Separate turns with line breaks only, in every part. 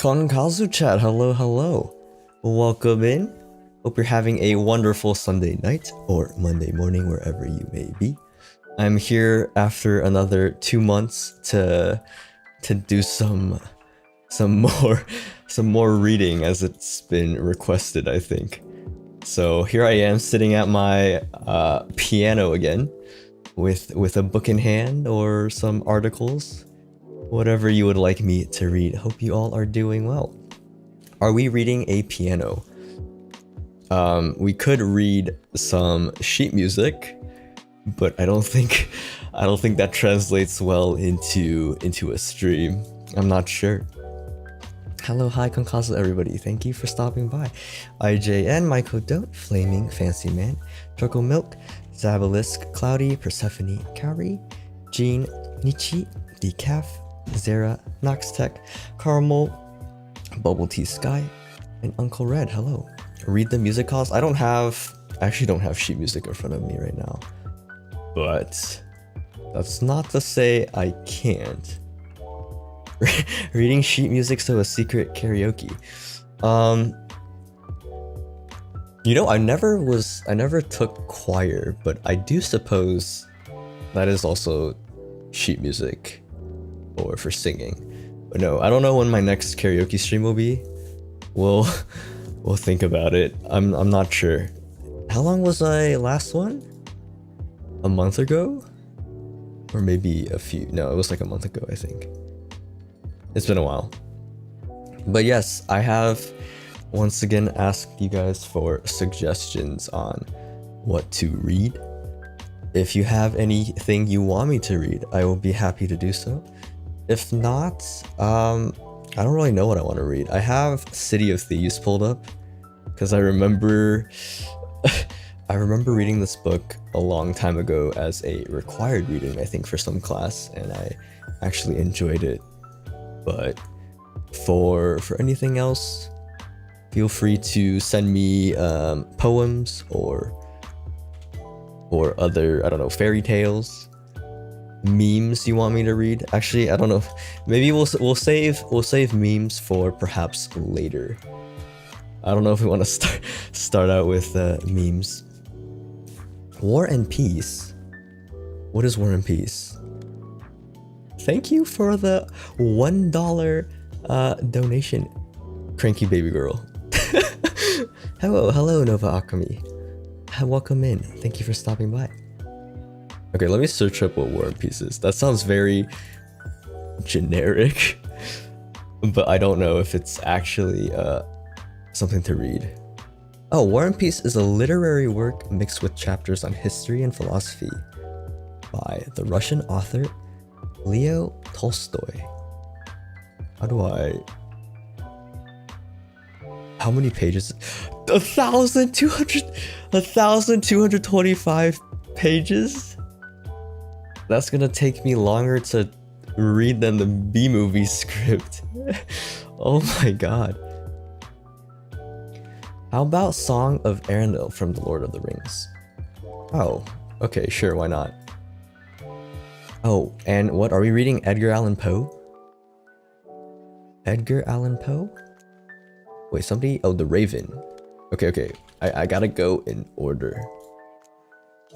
Konkazu chat, hello, hello. Welcome in. Hope you're having a wonderful Sunday night or Monday morning, wherever you may be. I'm here after another 2 months to do some more reading, as it's been requested, I think. So here I am sitting at my piano again, with a book in hand or some articles, whatever you would like me to read. Hope you all are doing well. Are we reading a piano? We could read some sheet music, but I don't think that translates well into a stream. I'm not sure. Hello, hi, Konkazu, everybody. Thank you for stopping by. IJN, Michael Don't, Flaming, Fancy Man, Choco Milk, Zabalisk, Cloudy, Persephone, Kaori, Jean, Nichi, Decaf, Zara, Noxtech, Caramel, Bubble Tea Sky, and Uncle Red. Hello. Read the music calls. I actually don't have sheet music in front of me right now, but that's not to say I can't. Reading sheet music, so a secret karaoke. You know, I never took choir, but I do suppose that is also sheet music or for singing. But no, I don't know when my next karaoke stream will be. We'll think about it. I'm not sure. How long was my last one? A month ago? Or maybe no, it was like a month ago, I think. It's been a while. But yes, I have once again asked you guys for suggestions on what to read. If you have anything you want me to read, I will be happy to do so. If not, I don't really know what I want to read. I have City of Thieves pulled up because I remember reading this book a long time ago as a required reading, I think, for some class, and I actually enjoyed it. But for anything else, feel free to send me poems or other, I don't know, fairy tales, memes you want me to read. Actually, I don't know. Maybe we'll save memes for perhaps later. I don't know if we want to start out with memes. War and Peace. What is War and Peace? Thank you for the $1 donation, Cranky Baby Girl. Hello, Nova Akami. Welcome in. Thank you for stopping by. Okay, let me search up what War and Peace is. That sounds very generic, but I don't know if it's actually something to read. Oh, War and Peace is a literary work mixed with chapters on history and philosophy by the Russian author Leo Tolstoy. How many pages? 1,225 pages? That's gonna take me longer to read than the B-movie script. Oh my god. How about Song of Arendelle from The Lord of the Rings? Oh, okay, sure, why not? Oh, and what, are we reading Edgar Allan Poe? Edgar Allan Poe? Wait, somebody, oh, The Raven. Okay, I gotta go in order.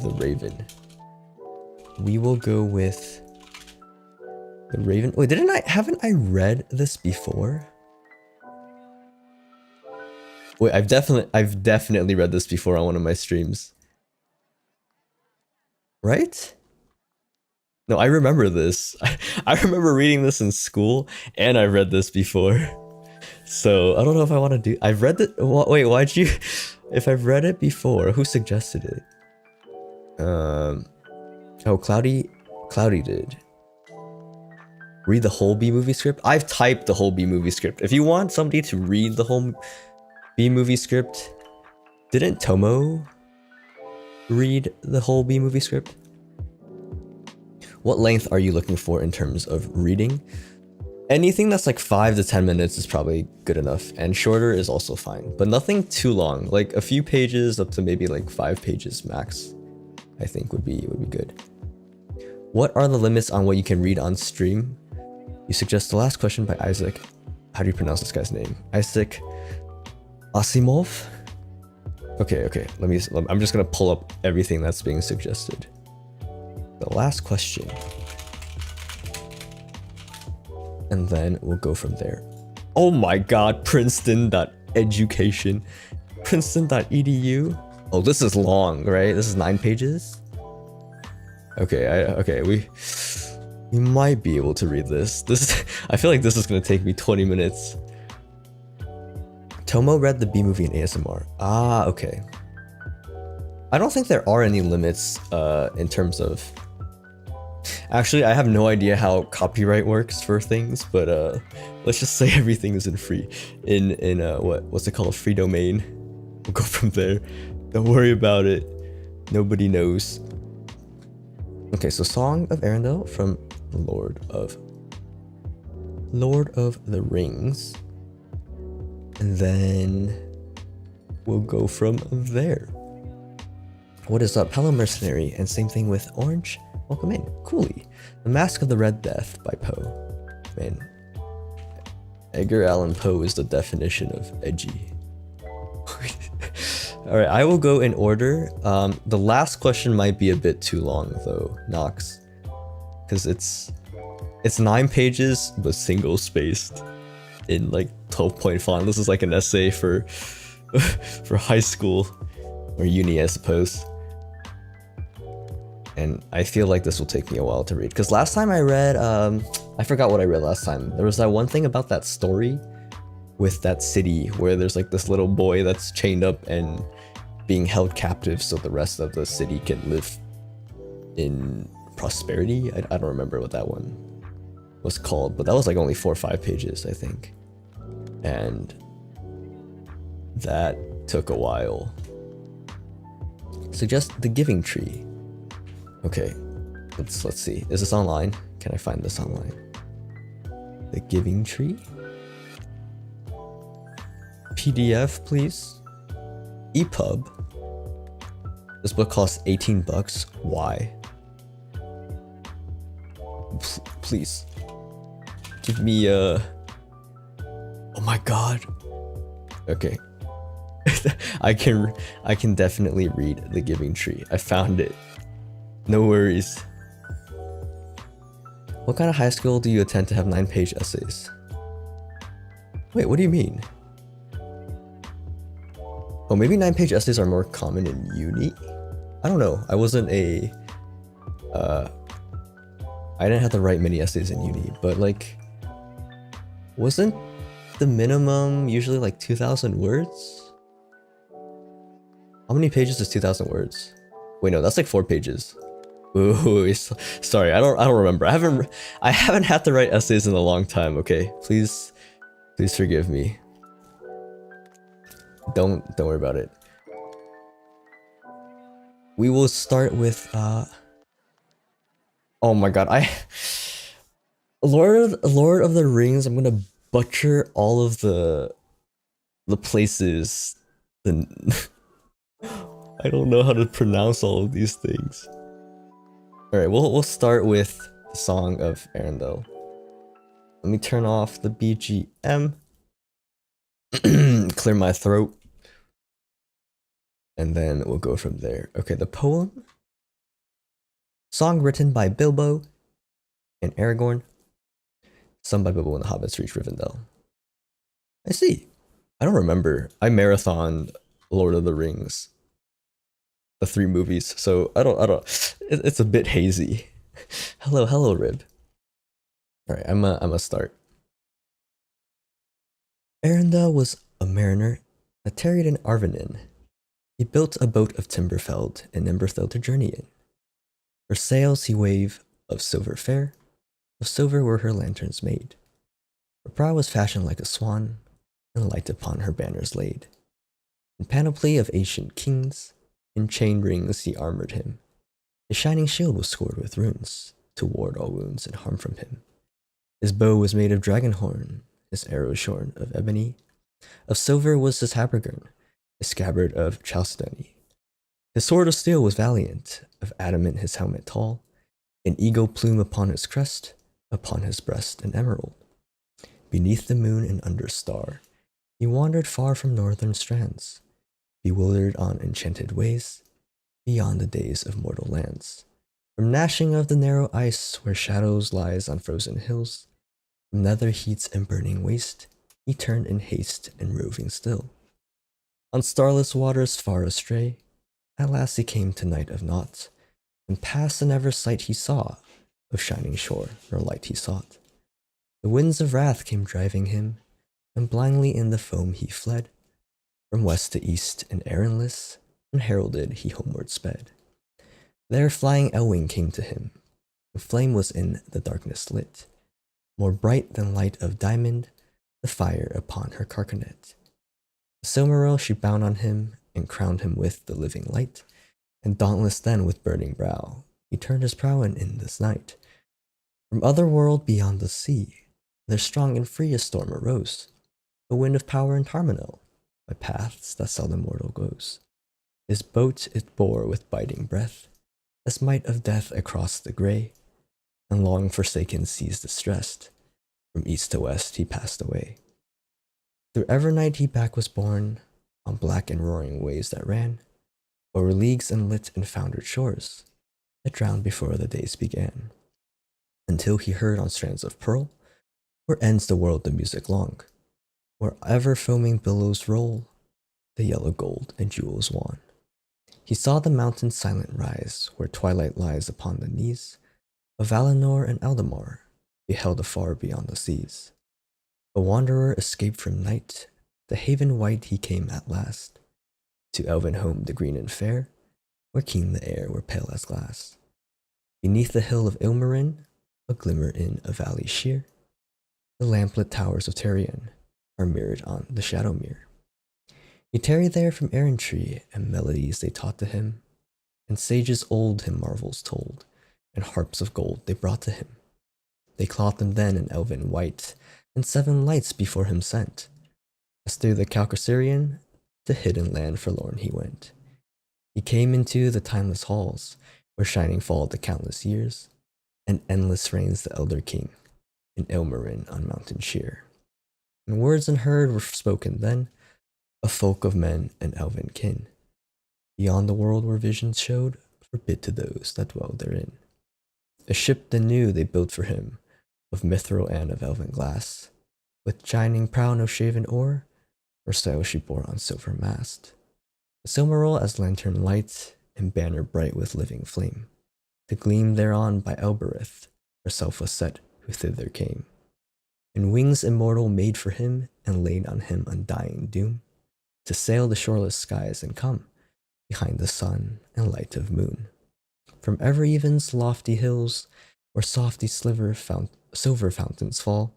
The Raven. We will go with The Raven. Wait, haven't I read this before? Wait, I've definitely read this before on one of my streams. Right? No, I remember this. I remember reading this in school, and I read this before. So I don't know if I want to do. I've read it. Wait, why'd you? If I've read it before, who suggested it? Oh, Cloudy did. Read the whole B-movie script. I've typed the whole B-movie script. If you want somebody to read the whole B-movie script, didn't Tomo read the whole B-movie script? What length are you looking for in terms of reading? Anything that's like 5 to 10 minutes is probably good enough, and shorter is also fine, but nothing too long. Like a few pages up to maybe like 5 pages max, I think would be good. What are the limits on what you can read on stream? You suggest the last question by Isaac. how do you pronounce this guy's name? Isaac Asimov? Okay, I'm just gonna pull up everything that's being suggested. The last question. And then we'll go from there. Oh my god, Princeton.education. Princeton.edu. Oh, this is long, right? This is 9 pages? Okay, we might be able to read this. I feel like this is gonna take me 20 minutes. Tomo read the B movie in ASMR. Ah, okay. I don't think there are any limits in terms of... Actually, I have no idea how copyright works for things, but let's just say everything is in what's it called? Free domain. We'll go from there. Don't worry about it. Nobody knows. Okay, so Song of Arendelle from Lord of the Rings. And then we'll go from there. What is up? Hello, Mercenary. And same thing with Orange. Welcome in. Coolly. The Mask of the Red Death by Poe. Man. Edgar Allan Poe is the definition of edgy. Alright, I will go in order. The last question might be a bit too long though, Nox. Because it's 9 pages, but single spaced in like 12-point font. This is like an essay for high school or uni, I suppose. And I feel like this will take me a while to read. Because last time I read, I forgot what I read last time. There was that one thing about that story with that city where there's like this little boy that's chained up and being held captive so the rest of the city can live in prosperity. I don't remember what that one was called, but that was like only 4 or 5 pages, I think. And that took a while. Suggest The Giving Tree. Okay, let's see. Is this online? Can I find this online? The Giving Tree? PDF, please. EPUB. This book costs 18 bucks. Why? Please. Give me a... Oh my god. Okay. I can definitely read The Giving Tree. I found it. No worries. What kind of high school do you attend to have 9-page essays? Wait, what do you mean? Oh, maybe 9-page essays are more common in uni? I don't know. I wasn't a... I didn't have to write many essays in uni, but like... Wasn't the minimum usually like 2,000 words? How many pages is 2,000 words? Wait, no, that's like 4 pages. Ooh, sorry, I don't remember. I haven't had to write essays in a long time. Okay, please forgive me. Don't worry about it. We will start with oh my god, Lord of the Rings. I'm gonna butcher all of the places. I don't know how to pronounce all of these things. Alright, we'll start with the Song of Arendelle. Let me turn off the BGM. Clear my throat. And then we'll go from there. Okay, the poem. Song written by Bilbo and Aragorn. Sung by Bilbo when the hobbits reach Rivendell. I see. I don't remember. I marathoned Lord of the Rings. The 3 movies, so I don't. It's a bit hazy. Hello, Rib. All right, I'm a start. Arendelle was a mariner that tarried in Arvenin. He built a boat of timber felled, and ember fell to journey in. Her sails he wave of silver fair, of silver were her lanterns made. Her prow was fashioned like a swan, and light upon her banners laid. In panoply of ancient kings, in chain rings he armored him. His shining shield was scored with runes, to ward all wounds and harm from him. His bow was made of dragon horn, his arrow shorn of ebony. Of silver was his habergeon, his scabbard of chalcedony. His sword of steel was valiant, of adamant his helmet tall, an eagle plume upon his crest, upon his breast an emerald. Beneath the moon and under star, he wandered far from northern strands, bewildered on enchanted ways, beyond the days of mortal lands. From gnashing of the narrow ice where shadows lies on frozen hills, from nether heats and burning waste, he turned in haste and roving still. On starless waters far astray, at last he came to night of naught, and past the never sight he saw of shining shore nor light he sought. The winds of wrath came driving him, and blindly in the foam he fled, from west to east and errandless, unheralded he homeward sped. There flying Elwing came to him, the flame was in the darkness lit, more bright than light of diamond, the fire upon her carcanet. The Silmaril she bound on him, and crowned him with the living light, and dauntless then with burning brow, he turned his prow and in this night. From other world beyond the sea, there strong and free a storm arose, a wind of power and Tarmanel, by paths that seldom mortal goes. His boat it bore with biting breath, as might of death across the grey, and long forsaken seas distressed, from east to west he passed away. Through Evernight he back was borne, on black and roaring waves that ran, o'er leagues and lit and foundered shores, that drowned before the days began. Until he heard on strands of pearl, where ends the world the music long, where ever foaming billows roll, the yellow gold and jewels wan. He saw the mountains silent rise, where twilight lies upon the knees of Valinor and Aldemar, beheld afar beyond the seas. A wanderer escaped from night, to haven white he came at last, to elven home the green and fair, where keen the air were pale as glass. Beneath the hill of Ilmarin, a glimmer in a valley sheer, the lamplit towers of Tarion are mirrored on the shadow mere. He tarried there from errantry, and melodies they taught to him, and sages old him marvels told, and harps of gold they brought to him. They clothed him then in elven white, and 7 lights before him sent, as through the Calcasirian to hidden land forlorn he went. He came into the timeless halls, where shining fall the countless years, and endless reigns the elder king, in Ilmarin on mountain sheer. And words unheard were spoken then, of folk of men and elven kin. Beyond the world where visions showed, forbid to those that dwell therein. A ship the new they built for him, of mithril and of elven glass, with shining prow no shaven oar, her sail she bore on silver mast. A Silmaril as lantern light, and banner bright with living flame, to gleam thereon by Elbereth, herself was set who thither came. And wings immortal made for him, and laid on him undying doom, to sail the shoreless skies and come behind the sun and light of moon. From Evereven's lofty hills, where softly silver fountains fall,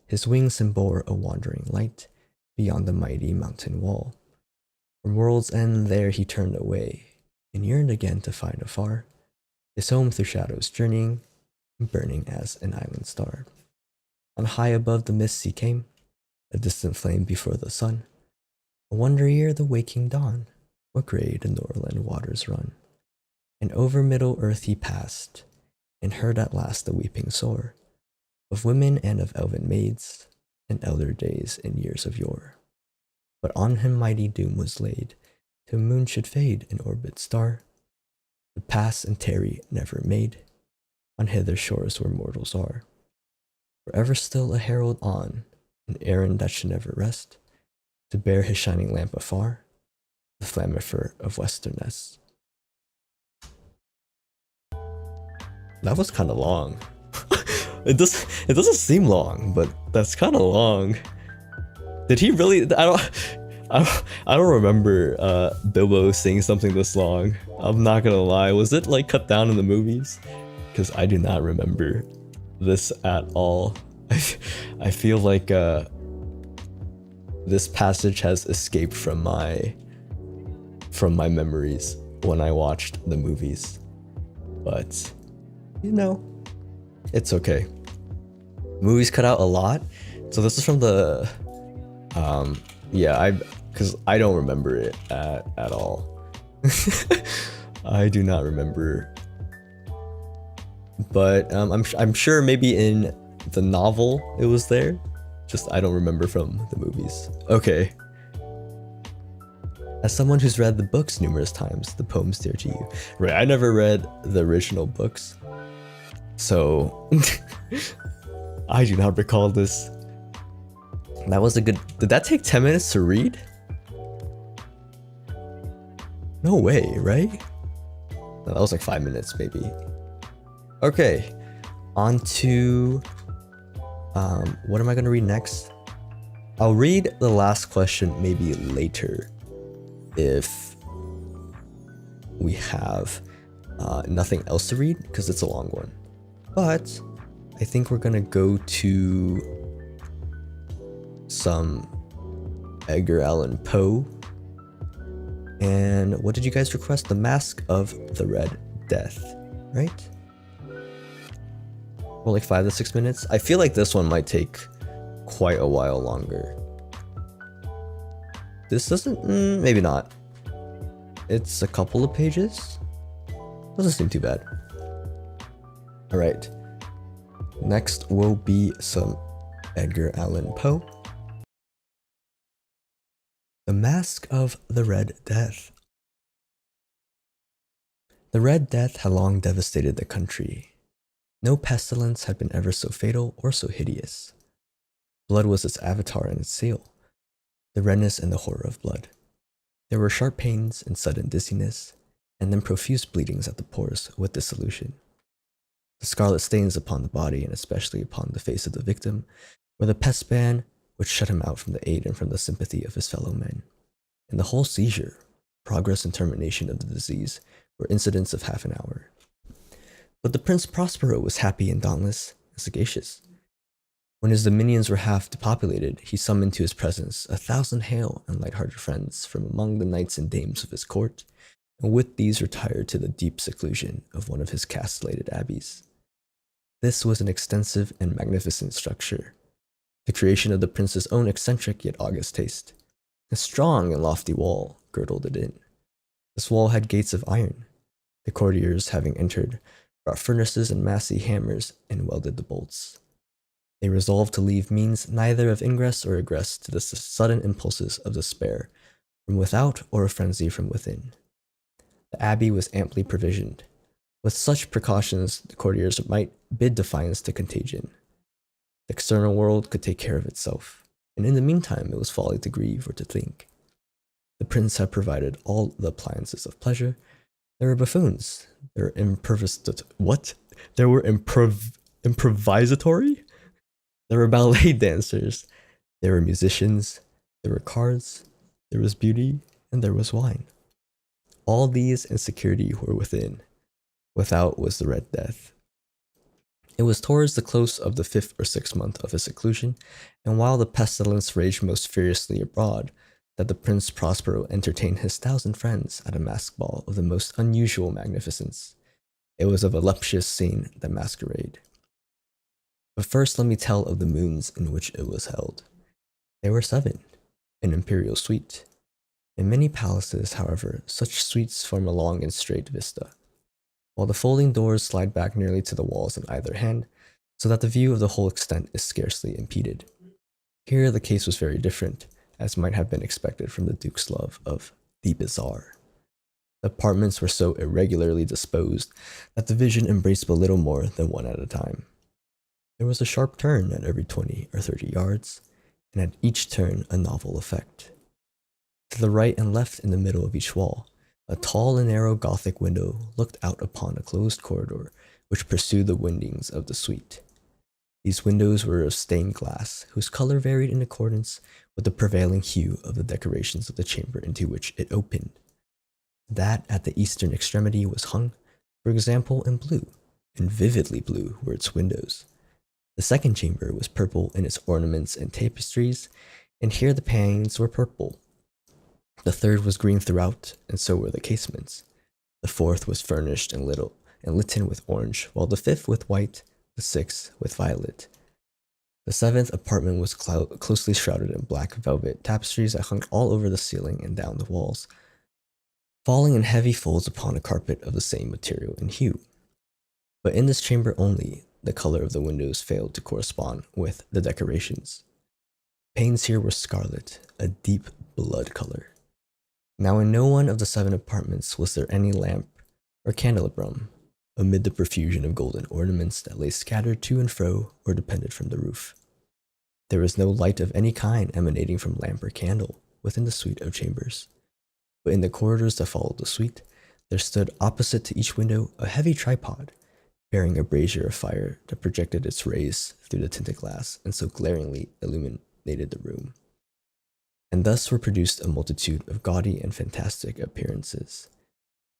his wings him bore a wandering light beyond the mighty mountain wall. From world's end there he turned away, and yearned again to find afar his home through shadows journeying, burning as an island star. On high above the mists he came, a distant flame before the sun. A wonder ere the waking dawn, what gray the Norland waters run. And over middle earth he passed, and heard at last the weeping sore of women and of elven maids, in elder days and years of yore. But on him mighty doom was laid, till moon should fade and orbit star, to pass and tarry never made, on hither shores where mortals are. Forever still a herald on, an errand that should never rest, to bear his shining lamp afar, the Flammifer of Westerness. That was kind of long. It doesn't seem long, but that's kind of long. Did he really? I don't remember Bilbo saying something this long. I'm not gonna lie. Was it like cut down in the movies? Because I do not remember this at all. I feel like this passage has escaped from my memories when I watched the movies. But you know, it's okay. Movies cut out a lot, so this is from the because I don't remember it at all. I do not remember, but I'm sure maybe in the novel it was there, Just I don't remember from the movies. Okay. As someone who's read the books numerous times, the poems dear to you. Right, I never read the original books. So I do not recall this. That was a good... Did that take 10 minutes to read? No way, right? No, that was like 5 minutes maybe. Okay, on to... what am I gonna read next? I'll read the last question maybe later if we have nothing else to read, because it's a long one. But I think we're gonna go to some Edgar Allan Poe. And what did you guys request? The Mask of the Red Death, right? For like 5 to 6 minutes. I feel like this one might take quite a while longer. This doesn't, maybe not. It's a couple of pages. Doesn't seem too bad. All right. Next will be some Edgar Allan Poe. The Mask of the Red Death. The Red Death had long devastated the country. No pestilence had been ever so fatal or so hideous. Blood was its avatar and its seal, the redness and the horror of blood. There were sharp pains and sudden dizziness, and then profuse bleedings at the pores with dissolution. The scarlet stains upon the body, and especially upon the face of the victim, were the pest ban which shut him out from the aid and from the sympathy of his fellow men. And the whole seizure, progress and termination of the disease were incidents of half an hour. But the Prince Prospero was happy and dauntless and sagacious. When his dominions were half depopulated, he summoned to his presence 1,000 hale and light-hearted friends from among the knights and dames of his court, and with these retired to the deep seclusion of one of his castellated abbeys. This was an extensive and magnificent structure, the creation of the prince's own eccentric yet august taste. A strong and lofty wall girdled it in. This wall had gates of iron. The courtiers, having entered, brought furnaces and massy hammers and welded the bolts. They resolved to leave means neither of ingress or egress to the sudden impulses of despair from without or a frenzy from within. The abbey was amply provisioned. With such precautions, the courtiers might bid defiance to contagion. The external world could take care of itself, and in the meantime it was folly to grieve or to think. The prince had provided all the appliances of pleasure. There were buffoons. There were improvisatory? There were ballet dancers. There were musicians. There were cards. There was beauty, and there was wine. All these and security were within. Without was the Red Death. It was towards the close of the 5th or 6th month of his seclusion, and while the pestilence raged most furiously abroad, that the Prince Prospero entertained his 1,000 friends at a masked ball of the most unusual magnificence. It was a voluptuous scene, the masquerade. But first let me tell of the moons in which it was held. There were 7, an imperial suite. In many palaces, however, such suites form a long and straight vista, while the folding doors slide back nearly to the walls on either hand, so that the view of the whole extent is scarcely impeded. Here the case was very different, as might have been expected from the Duke's love of the bizarre. The apartments were so irregularly disposed that the vision embraced but little more than one at a time. There was a sharp turn at every 20 or 30 yards, and at each turn a novel effect. To the right and left in the middle of each wall, a tall and narrow Gothic window looked out upon a closed corridor which pursued the windings of the suite. These windows were of stained glass, whose color varied in accordance with the prevailing hue of the decorations of the chamber into which it opened. That at the eastern extremity was hung, for example, in blue, and vividly blue were its windows. The second chamber was purple in its ornaments and tapestries, and here the panes were purple. The third was green throughout, and so were the casements. The fourth was furnished and litten with orange, while the fifth with white, the sixth with violet. The seventh apartment was closely shrouded in black velvet tapestries that hung all over the ceiling and down the walls, falling in heavy folds upon a carpet of the same material and hue. But in this chamber only, the color of the windows failed to correspond with the decorations. Panes here were scarlet, a deep blood color. Now in no one of the 7 apartments was there any lamp or candelabrum, amid the profusion of golden ornaments that lay scattered to and fro or depended from the roof. There was no light of any kind emanating from lamp or candle within the suite of chambers, but in the corridors that followed the suite, there stood opposite to each window a heavy tripod, bearing a brazier of fire that projected its rays through the tinted glass and so glaringly illuminated the room. And thus were produced a multitude of gaudy and fantastic appearances.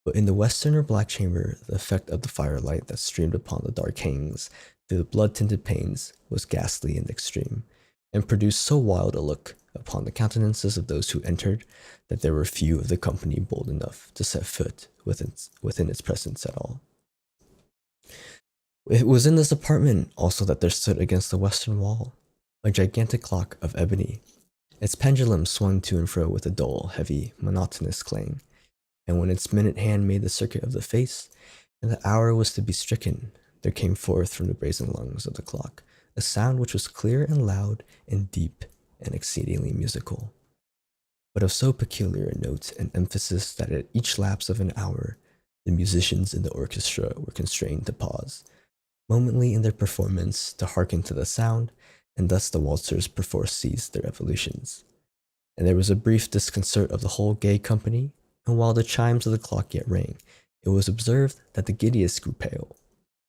But in the western or black chamber, the effect of the firelight that streamed upon the dark hangings through the blood-tinted panes was ghastly in the extreme, and produced so wild a look upon the countenances of those who entered that there were few of the company bold enough to set foot within its presence at all. It was in this apartment also that there stood against the western wall a gigantic clock of ebony. Its pendulum swung to and fro with a dull, heavy, monotonous clang, and when its minute hand made the circuit of the face, and the hour was to be stricken, there came forth from the brazen lungs of the clock a sound which was clear and loud and deep and exceedingly musical, but of so peculiar a note and emphasis that at each lapse of an hour, the musicians in the orchestra were constrained to pause, momently in their performance, to hearken to the sound, and thus the waltzers perforce ceased their evolutions. And there was a brief disconcert of the whole gay company, and while the chimes of the clock yet rang, it was observed that the giddiest grew pale,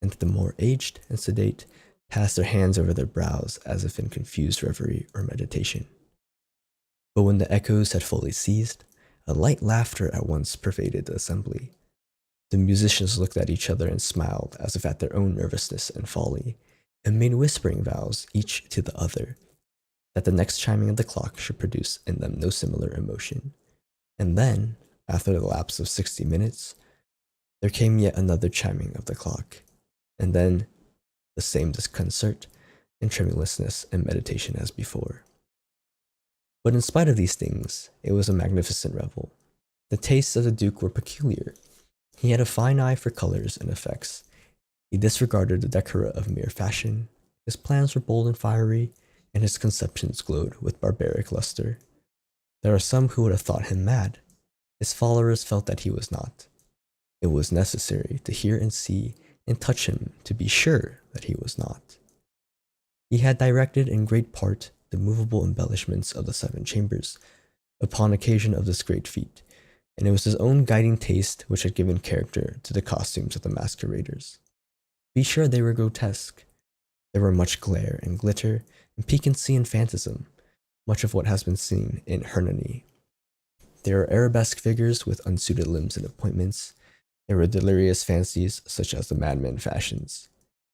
and that the more aged and sedate passed their hands over their brows as if in confused reverie or meditation. But when the echoes had fully ceased, a light laughter at once pervaded the assembly. The musicians looked at each other and smiled as if at their own nervousness and folly, and made whispering vows, each to the other, that the next chiming of the clock should produce in them no similar emotion. And then, after the lapse of 60 minutes, there came yet another chiming of the clock, and then the same disconcert and tremulousness and meditation as before. But in spite of these things, it was a magnificent revel. The tastes of the Duke were peculiar. He had a fine eye for colors and effects. He disregarded the decora of mere fashion. His plans were bold and fiery, and his conceptions glowed with barbaric luster. There are some who would have thought him mad. His followers felt that he was not. It was necessary to hear and see and touch him to be sure that he was not. He had directed in great part the movable embellishments of the 7 chambers upon occasion of this great feat, and it was his own guiding taste which had given character to the costumes of the masqueraders. Be sure they were grotesque. There were much glare and glitter and piquancy and phantasm, much of what has been seen in Hernani. There were arabesque figures with unsuited limbs and appointments. There were delirious fancies such as the madman fashions.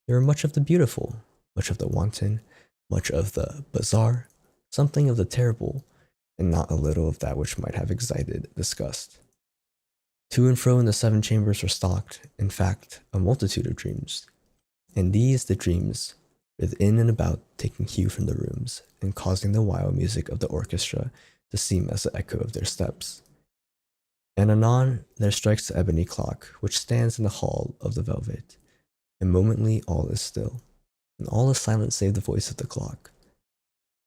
There were much of the beautiful, much of the wanton, much of the bizarre, something of the terrible, and not a little of that which might have excited disgust. To and fro in the 7 chambers were stalked, in fact, a multitude of dreams, and these the dreams within and about taking hue from the rooms, and causing the wild music of the orchestra to seem as the echo of their steps. And anon there strikes the ebony clock, which stands in the hall of the velvet, and momently all is still, and all is silent save the voice of the clock.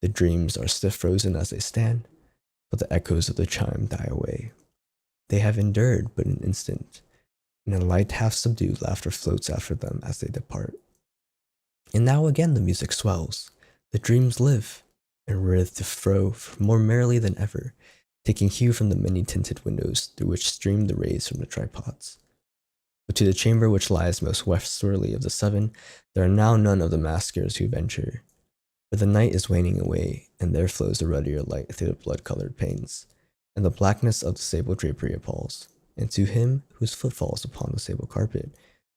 The dreams are stiff frozen as they stand, but the echoes of the chime die away. They have endured but an instant, and a light half-subdued laughter floats after them as they depart. And now again the music swells, the dreams live, and writhe to fro more merrily than ever, taking hue from the many-tinted windows through which stream the rays from the tripods. But to the chamber which lies most westwardly of the 7, there are now none of the maskers who venture, for the night is waning away, and there flows a ruddier light through the blood-colored panes, and the blackness of the sable drapery appalls, and to him whose foot falls upon the sable carpet,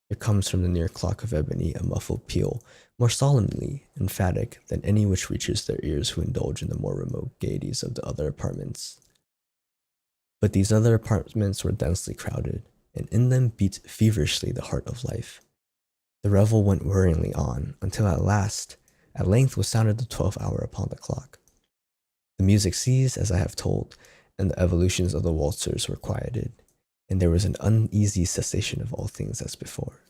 there comes from the near clock of ebony a muffled peal, more solemnly emphatic than any which reaches their ears who indulge in the more remote gaieties of the other apartments. But these other apartments were densely crowded, and in them beat feverishly the heart of life. The revel went whirringly on, until at length was sounded the 12th hour upon the clock. The music ceased, as I have told, and the evolutions of the waltzers were quieted, and there was an uneasy cessation of all things as before.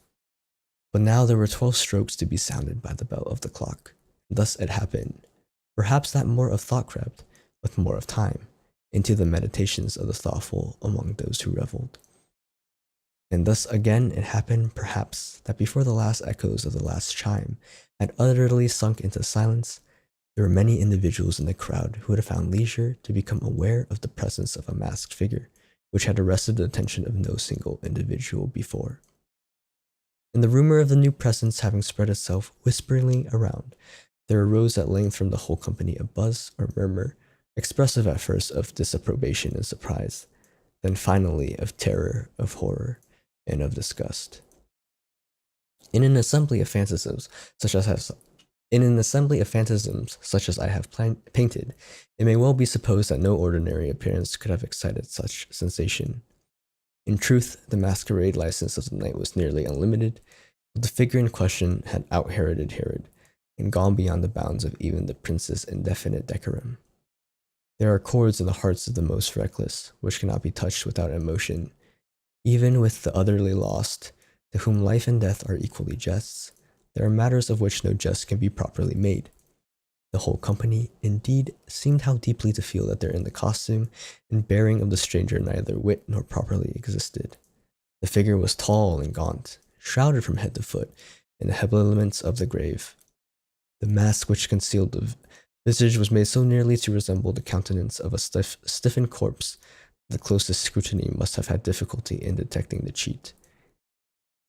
But now there were 12 strokes to be sounded by the bell of the clock. Thus it happened, Perhaps that more of thought crept, with more of time, into the meditations of the thoughtful among those who reveled. And thus again it happened, perhaps, that before the last echoes of the last chime had utterly sunk into silence, there were many individuals in the crowd who had found leisure to become aware of the presence of a masked figure, which had arrested the attention of no single individual before. And the rumor of the new presence having spread itself whisperingly around, there arose at length from the whole company a buzz or murmur, expressive at first of disapprobation and surprise, then finally of terror, of horror, and of disgust. In an assembly of phantasms such as I have painted, it may well be supposed that no ordinary appearance could have excited such sensation. In truth, the masquerade license of the night was nearly unlimited, but the figure in question had out-Heroded Herod, and gone beyond the bounds of even the prince's indefinite decorum. There are chords in the hearts of the most reckless, which cannot be touched without emotion, even with the utterly lost, to whom life and death are equally jests. There are matters of which no jest can be properly made. The whole company, indeed, seemed how deeply to feel that therein the costume and bearing of the stranger neither wit nor properly existed. The figure was tall and gaunt, shrouded from head to foot in the habiliments of the grave. The mask which concealed the visage was made so nearly to resemble the countenance of a stiffened corpse that the closest scrutiny must have had difficulty in detecting the cheat.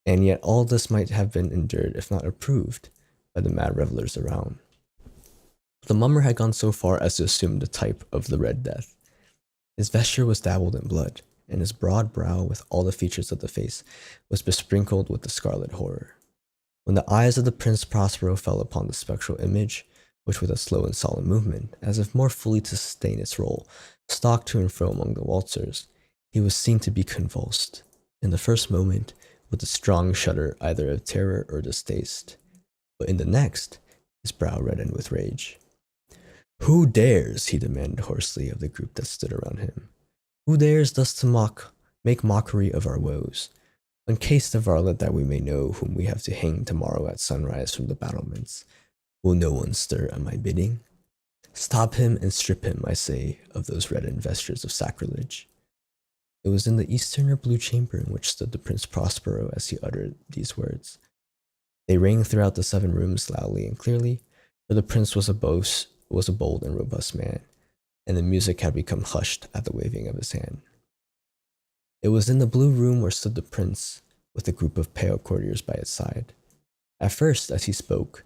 And yet all this might have been endured if not approved by the mad revelers around. The mummer had gone so far as to assume the type of the Red Death. His vesture was dabbled in blood, and his broad brow, with all the features of the face, was besprinkled with the scarlet horror. When the eyes of the Prince Prospero fell upon the spectral image, which with a slow and solemn movement, as if more fully to sustain its role, stalked to and fro among the waltzers, he was seen to be convulsed, in the first moment, with a strong shudder either of terror or distaste, but in the next, his brow reddened with rage. "Who dares," he demanded hoarsely of the group that stood around him, "who dares thus to make mockery of our woes? Uncase the varlet that we may know whom we have to hang tomorrow at sunrise from the battlements. Will no one stir at my bidding? Stop him and strip him, I say, of those reddened vestures of sacrilege." It was in the eastern or blue chamber in which stood the Prince Prospero as he uttered these words. They rang throughout the 7 rooms loudly and clearly, for the prince was a bold and robust man, and the music had become hushed at the waving of his hand. It was in the blue room where stood the prince, with a group of pale courtiers by his side. At first, as he spoke,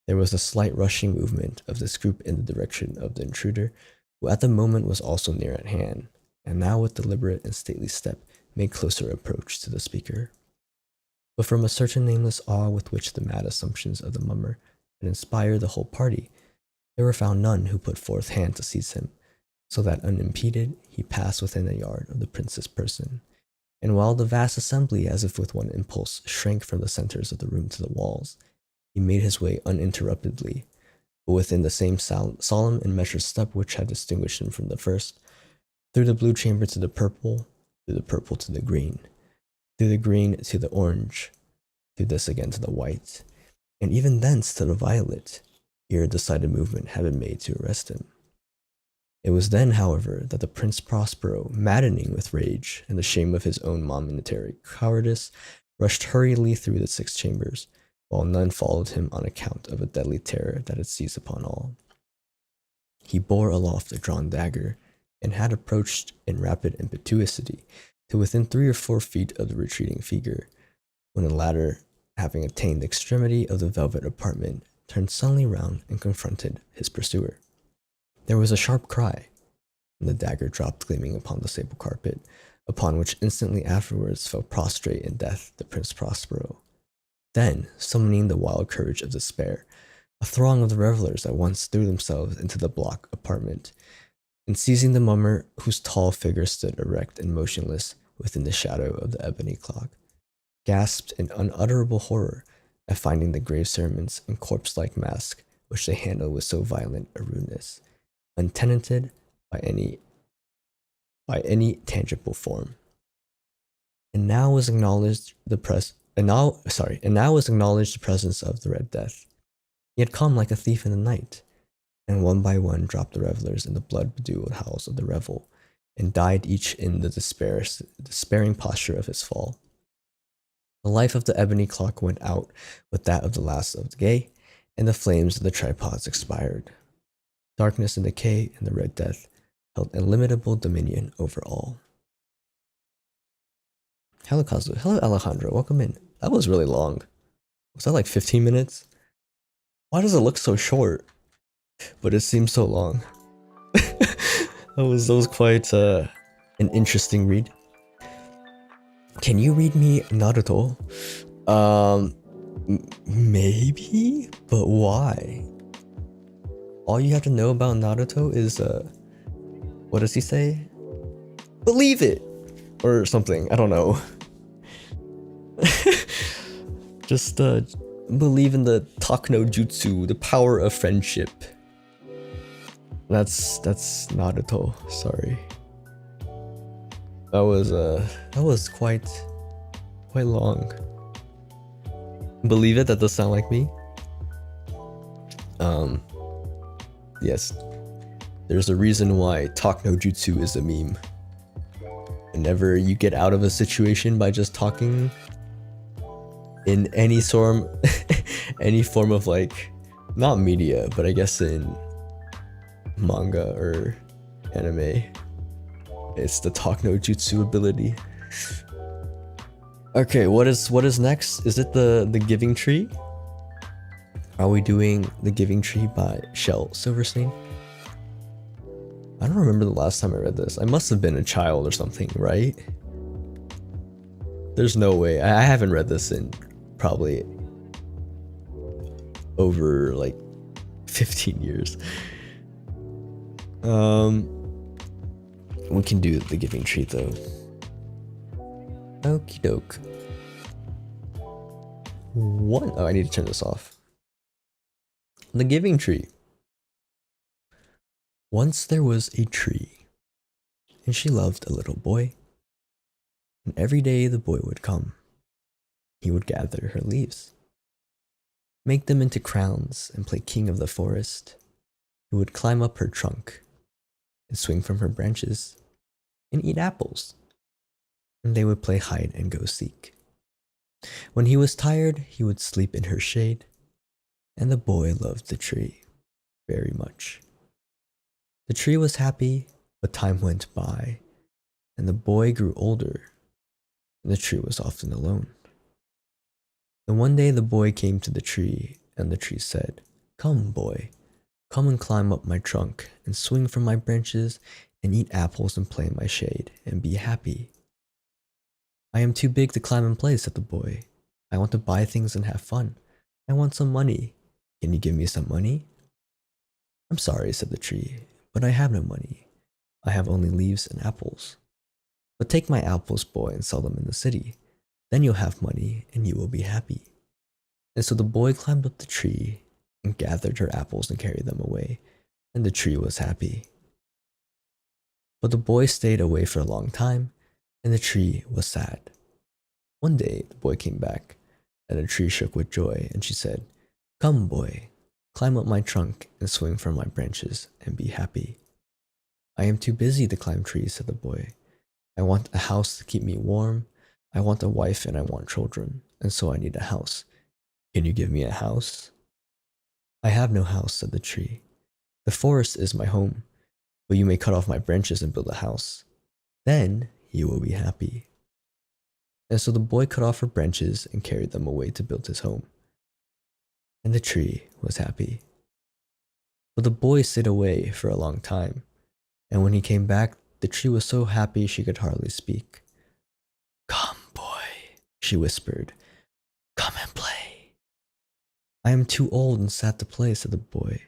there was a slight rushing movement of this group in the direction of the intruder, who at the moment was also near at hand, and now with deliberate and stately step made closer approach to the speaker. But from a certain nameless awe with which the mad assumptions of the mummer had inspired the whole party, there were found none who put forth hand to seize him, so that unimpeded he passed within a yard of the prince's person, and while the vast assembly, as if with one impulse, shrank from the centers of the room to the walls, he made his way uninterruptedly, but within the same solemn and measured step which had distinguished him from the first, through the blue chamber to the purple, through the purple to the green, through the green to the orange, through this again to the white, and even thence to the violet, ere a decided movement had been made to arrest him. It was then, however, that the Prince Prospero, maddening with rage and the shame of his own momentary cowardice, rushed hurriedly through the 6 chambers, while none followed him on account of a deadly terror that had seized upon all. He bore aloft a drawn dagger, and had approached in rapid impetuosity to within 3 or 4 feet of the retreating figure, when the latter, having attained the extremity of the velvet apartment, turned suddenly round and confronted his pursuer. There was a sharp cry, and the dagger dropped gleaming upon the sable carpet, upon which instantly afterwards fell prostrate in death the Prince Prospero. Then, summoning the wild courage of despair, a throng of the revelers at once threw themselves into the block apartment, and seizing the mummer, whose tall figure stood erect and motionless within the shadow of the ebony clock, gasped in unutterable horror at finding the grave cerements and corpse-like mask which they handled with so violent a rudeness, untenanted by any tangible form. And now was acknowledged the presence of the Red Death. He had come like a thief in the night, and one by one dropped the revelers in the blood-bedewed howls of the revel, and died each in the despairing posture of his fall. The life of the ebony clock went out with that of the last of the gay, and the flames of the tripods expired. Darkness and decay and the Red Death held illimitable dominion over all. Hello, Kazu. Hello, Alejandro. Welcome in. That was really long. Was that like 15 minutes? Why does it look so short? But it seems so long. that was quite an interesting read. Can you read me Naruto? Maybe, but why? All you have to know about Naruto is what does he say? Believe it or something. I don't know. Just believe in the Takno Jutsu, the power of friendship. That's Naruto. Sorry. That was quite long. Believe it, that does sound like me. Yes. There's a reason why Takno Jutsu is a meme. Whenever you get out of a situation by just talking in any form of like, not media, but I guess in manga or anime, it's the Takno Jutsu ability. Okay, what is next? Is it the Giving Tree? Are we doing The Giving Tree by Shel Silverstein? I don't remember the last time I read this. I must have been a child or something, right? There's no way. I haven't read this in probably over like 15 years. We can do The Giving Tree though. Okie doke. What? Oh, I need to turn this off. The Giving Tree. Once there was a tree, and she loved a little boy. And every day the boy would come. He would gather her leaves, make them into crowns, and play king of the forest. He would climb up her trunk, and swing from her branches, and eat apples. And they would play hide and go seek. When he was tired, he would sleep in her shade, and the boy loved the tree very much. The tree was happy, but time went by, and the boy grew older, and the tree was often alone. Then one day the boy came to the tree, and the tree said, "Come, boy, come and climb up my trunk, and swing from my branches, and eat apples and play in my shade, and be happy." "I am too big to climb and play," said the boy. "I want to buy things and have fun. I want some money. Can you give me some money?" "I'm sorry," said the tree, "but I have no money. I have only leaves and apples. But take my apples, boy, and sell them in the city. Then you'll have money, and you will be happy." And so the boy climbed up the tree and gathered her apples and carried them away, and the tree was happy. But the boy stayed away for a long time, and the tree was sad. One day the boy came back, and the tree shook with joy, and she said, "Come, boy, climb up my trunk and swing from my branches and be happy." "I am too busy to climb trees," said the boy. "I want a house to keep me warm. I want a wife and I want children, and so I need a house. Can you give me a house?" "I have no house," said the tree. "The forest is my home, but you may cut off my branches and build a house. Then you will be happy." And so the boy cut off her branches and carried them away to build his home. And the tree was happy. But the boy stayed away for a long time, and when he came back, the tree was so happy she could hardly speak. "Come, boy," she whispered. "Come and play." "I am too old and sad to play," said the boy.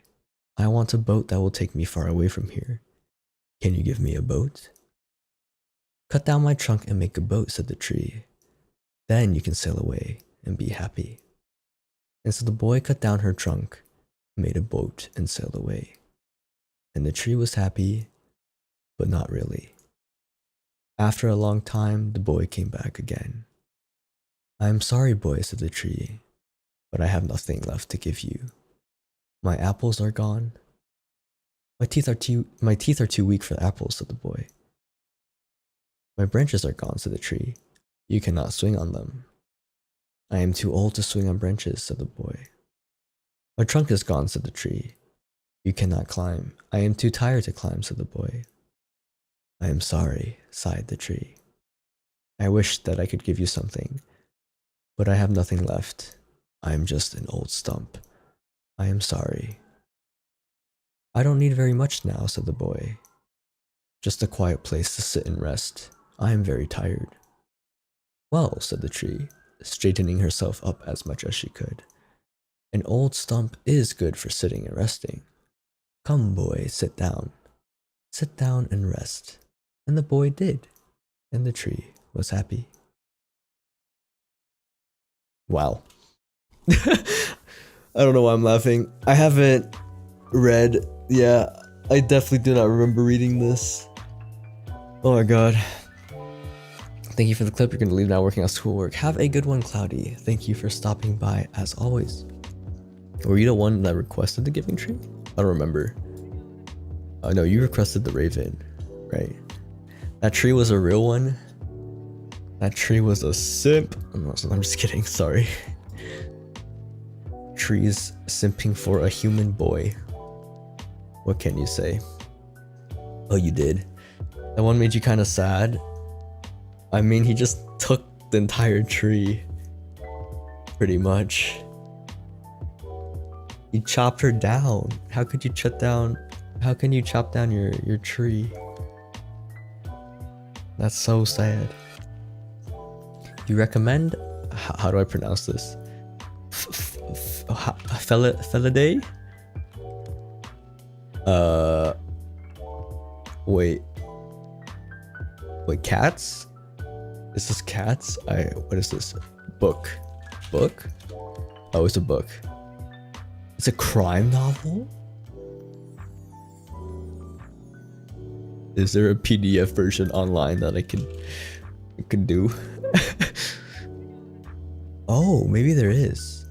"I want a boat that will take me far away from here. Can you give me a boat?" "Cut down my trunk and make a boat," said the tree. "Then you can sail away and be happy." And so the boy cut down her trunk, made a boat, and sailed away. And the tree was happy, but not really. After a long time, the boy came back again. "I am sorry, boy," said the tree, "but I have nothing left to give you. My apples are gone, My teeth are too weak for the apples, said the boy. My branches are gone, said the tree. You cannot swing on them. I am too old to swing on branches, said the boy. My trunk is gone, said the tree. You cannot climb. I am too tired to climb, said the boy. I am sorry, sighed the tree. I wish that I could give you something, but I have nothing left. I am just an old stump. I am sorry. I don't need very much now, said the boy. Just a quiet place to sit and rest. I am very tired. Well, said the tree, straightening herself up as much as she could. An old stump is good for sitting and resting. Come, boy, sit down. Sit down and rest. And the boy did, and the tree was happy. Wow. I don't know why I'm laughing. I haven't read. Yeah, I definitely do not remember reading this. Oh my god. Thank you for the clip. You're going to leave now working on schoolwork. Have a good one, Cloudy. Thank you for stopping by as always. Were you the one that requested the giving tree? I don't remember. No, you requested the raven, right? That tree was a real one. That tree was a simp. I'm just kidding, sorry. Trees simping for a human boy. What can you say? Oh, you did? That one made you kind of sad? I mean, he just took the entire tree. Pretty much. He chopped her down. How could you chop down? How can you chop down your tree? That's so sad. Do you recommend? How do I pronounce this? Felidae? Wait. Wait, cats? Is this cats? What is this? Book. Book? Oh, it's a book. It's a crime novel? Is there a PDF version online that I can do? Oh, maybe there is.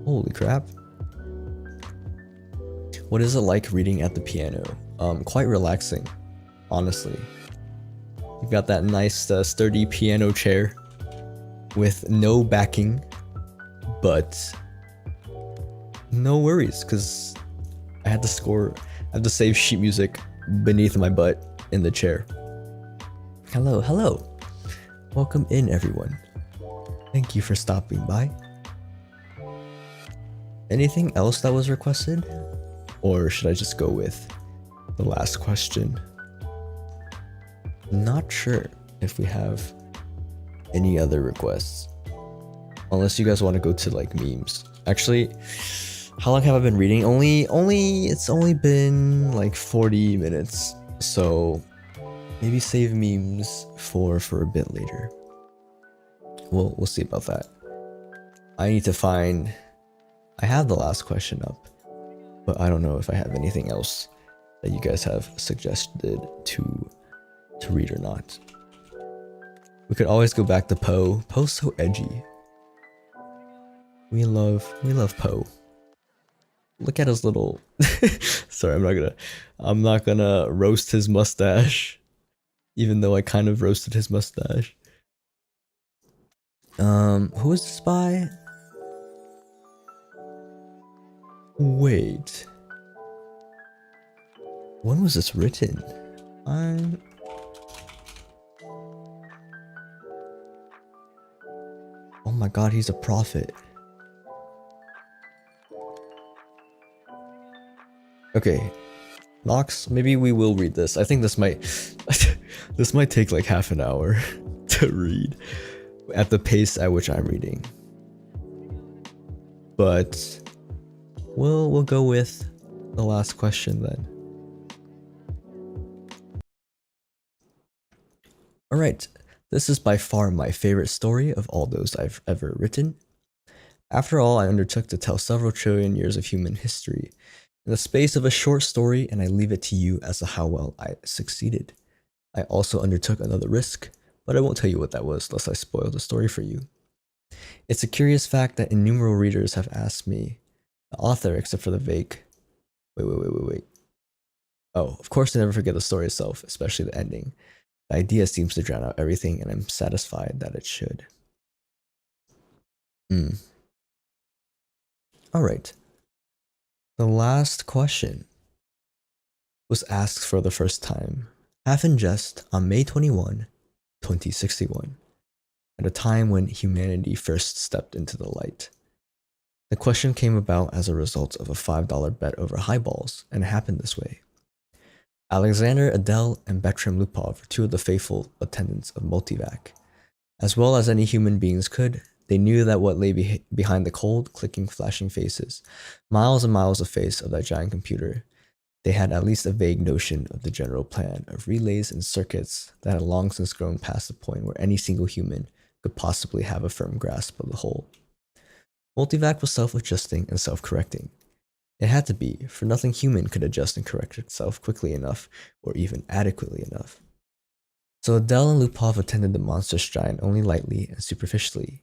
Holy crap. What is it like reading at the piano? Quite relaxing, honestly. You've got that nice sturdy piano chair with no backing, but no worries, because I had to save sheet music beneath my butt in the chair. Hello, hello. Welcome in, everyone. Thank you for stopping by. Anything else that was requested? Or should I just go with the last question? Not sure if we have any other requests. Unless you guys want to go to like memes. Actually, how long have I been reading? It's only been like 40 minutes. So maybe save memes for a bit later. We'll see about that. I have the last question up, but I don't know if I have anything else that you guys have suggested to read or not. We could always go back to Poe. Poe's so edgy. We love Poe. Look at his little sorry, I'm not gonna roast his mustache, even though I kind of roasted his mustache. Who is this by? Wait. When was this written? Oh my god, he's a prophet. Okay. Nox, maybe we will read this. I think this might this might take like half an hour to read at the pace at which I'm reading. But we'll go with the last question then. Alright, this is by far my favorite story of all those I've ever written. After all, I undertook to tell several trillion years of human history in the space of a short story, and I leave it to you as to how well I succeeded. I also undertook another risk, but I won't tell you what that was lest I spoil the story for you. It's a curious fact that innumerable readers have asked me, The author, except for the vague. Wait. Oh, of course, I never forget the story itself, especially the ending. The idea seems to drown out everything, and I'm satisfied that it should. Hmm. Alright. The last question was asked for the first time, half in jest, on May 21, 2061, at a time when humanity first stepped into the light. The question came about as a result of a $5 bet over highballs, and it happened this way. Alexander, Adele, and Bertram Lupov were two of the faithful attendants of Multivac. As well as any human beings could, they knew that what lay behind the cold, clicking, flashing faces, miles and miles of face of that giant computer, they had at least a vague notion of the general plan of relays and circuits that had long since grown past the point where any single human could possibly have a firm grasp of the whole. Multivac was self-adjusting and self-correcting. It had to be, for nothing human could adjust and correct itself quickly enough, or even adequately enough. So Adele and Lupov attended the monstrous giant only lightly and superficially,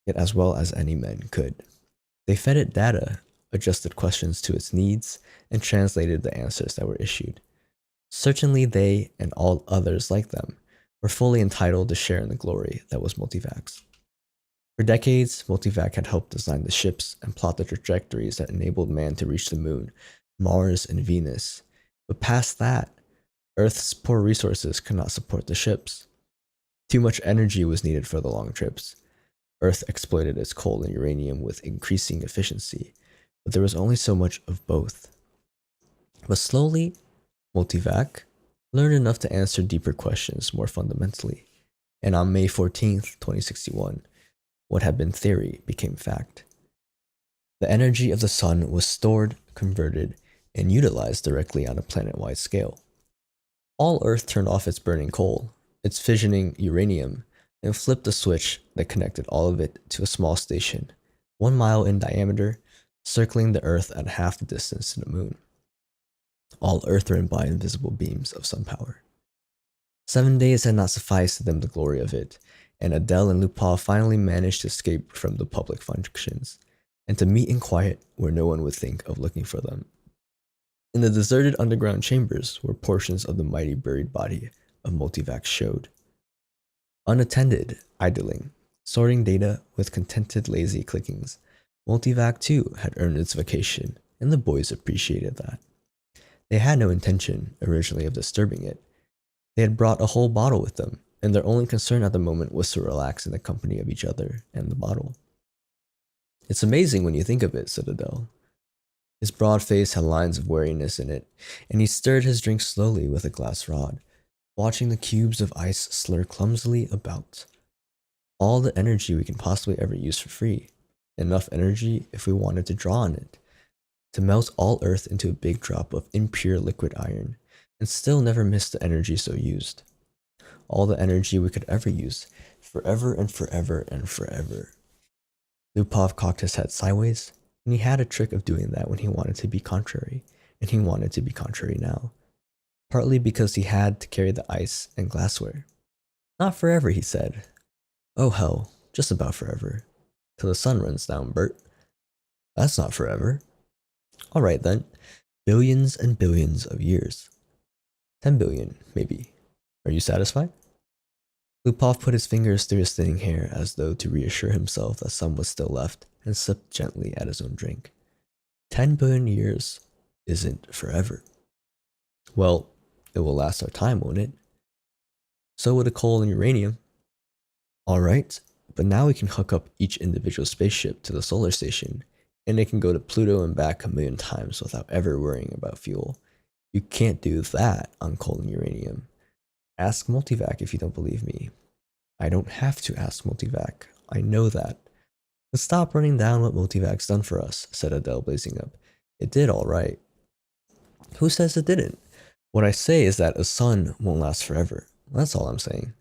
yet as well as any men could. They fed it data, adjusted questions to its needs, and translated the answers that were issued. Certainly they, and all others like them, were fully entitled to share in the glory that was Multivac's. For decades, Multivac had helped design the ships and plot the trajectories that enabled man to reach the moon, Mars, and Venus. But past that, Earth's poor resources could not support the ships. Too much energy was needed for the long trips. Earth exploited its coal and uranium with increasing efficiency, but there was only so much of both. But slowly, Multivac learned enough to answer deeper questions more fundamentally, and on May 14th, 2061, what had been theory became fact. The energy of the sun was stored, converted, and utilized directly on a planet-wide scale. All Earth turned off its burning coal, its fissioning uranium, and flipped a switch that connected all of it to a small station, 1 mile in diameter, circling the Earth at half the distance to the moon. All Earth ran by invisible beams of sun power. 7 days had not sufficed to them the glory of it, and Adele and Lupov finally managed to escape from the public functions, and to meet in quiet where no one would think of looking for them. In the deserted underground chambers where portions of the mighty buried body of Multivac showed. Unattended, idling, sorting data with contented lazy clickings, Multivac too had earned its vacation, and the boys appreciated that. They had no intention, originally, of disturbing it. They had brought a whole bottle with them, and their only concern at the moment was to relax in the company of each other and the bottle. It's amazing when you think of it, said Adele. His broad face had lines of weariness in it, and he stirred his drink slowly with a glass rod, watching the cubes of ice slur clumsily about. All the energy we can possibly ever use for free. Enough energy if we wanted to draw on it, to melt all Earth into a big drop of impure liquid iron, and still never miss the energy so used. All the energy we could ever use, forever and forever and forever. Lupov cocked his head sideways, and he had a trick of doing that when he wanted to be contrary, and he wanted to be contrary now. Partly because he had to carry the ice and glassware. Not forever, he said. Oh hell, just about forever. Till the sun runs down, Bert. That's not forever. Alright then, billions and billions of years. 10 billion, maybe. Are you satisfied? Lupov put his fingers through his thinning hair as though to reassure himself that some was still left, and sipped gently at his own drink. 10 billion years isn't forever. Well, it will last our time, won't it? So will the coal and uranium. Alright, but now we can hook up each individual spaceship to the solar station, and it can go to Pluto and back 1,000,000 times without ever worrying about fuel. You can't do that on coal and uranium. Ask Multivac if you don't believe me. I don't have to ask Multivac. I know that. But stop running down what Multivac's done for us, said Adele, blazing up. It did all right. Who says it didn't? What I say is that a sun won't last forever. That's all I'm saying.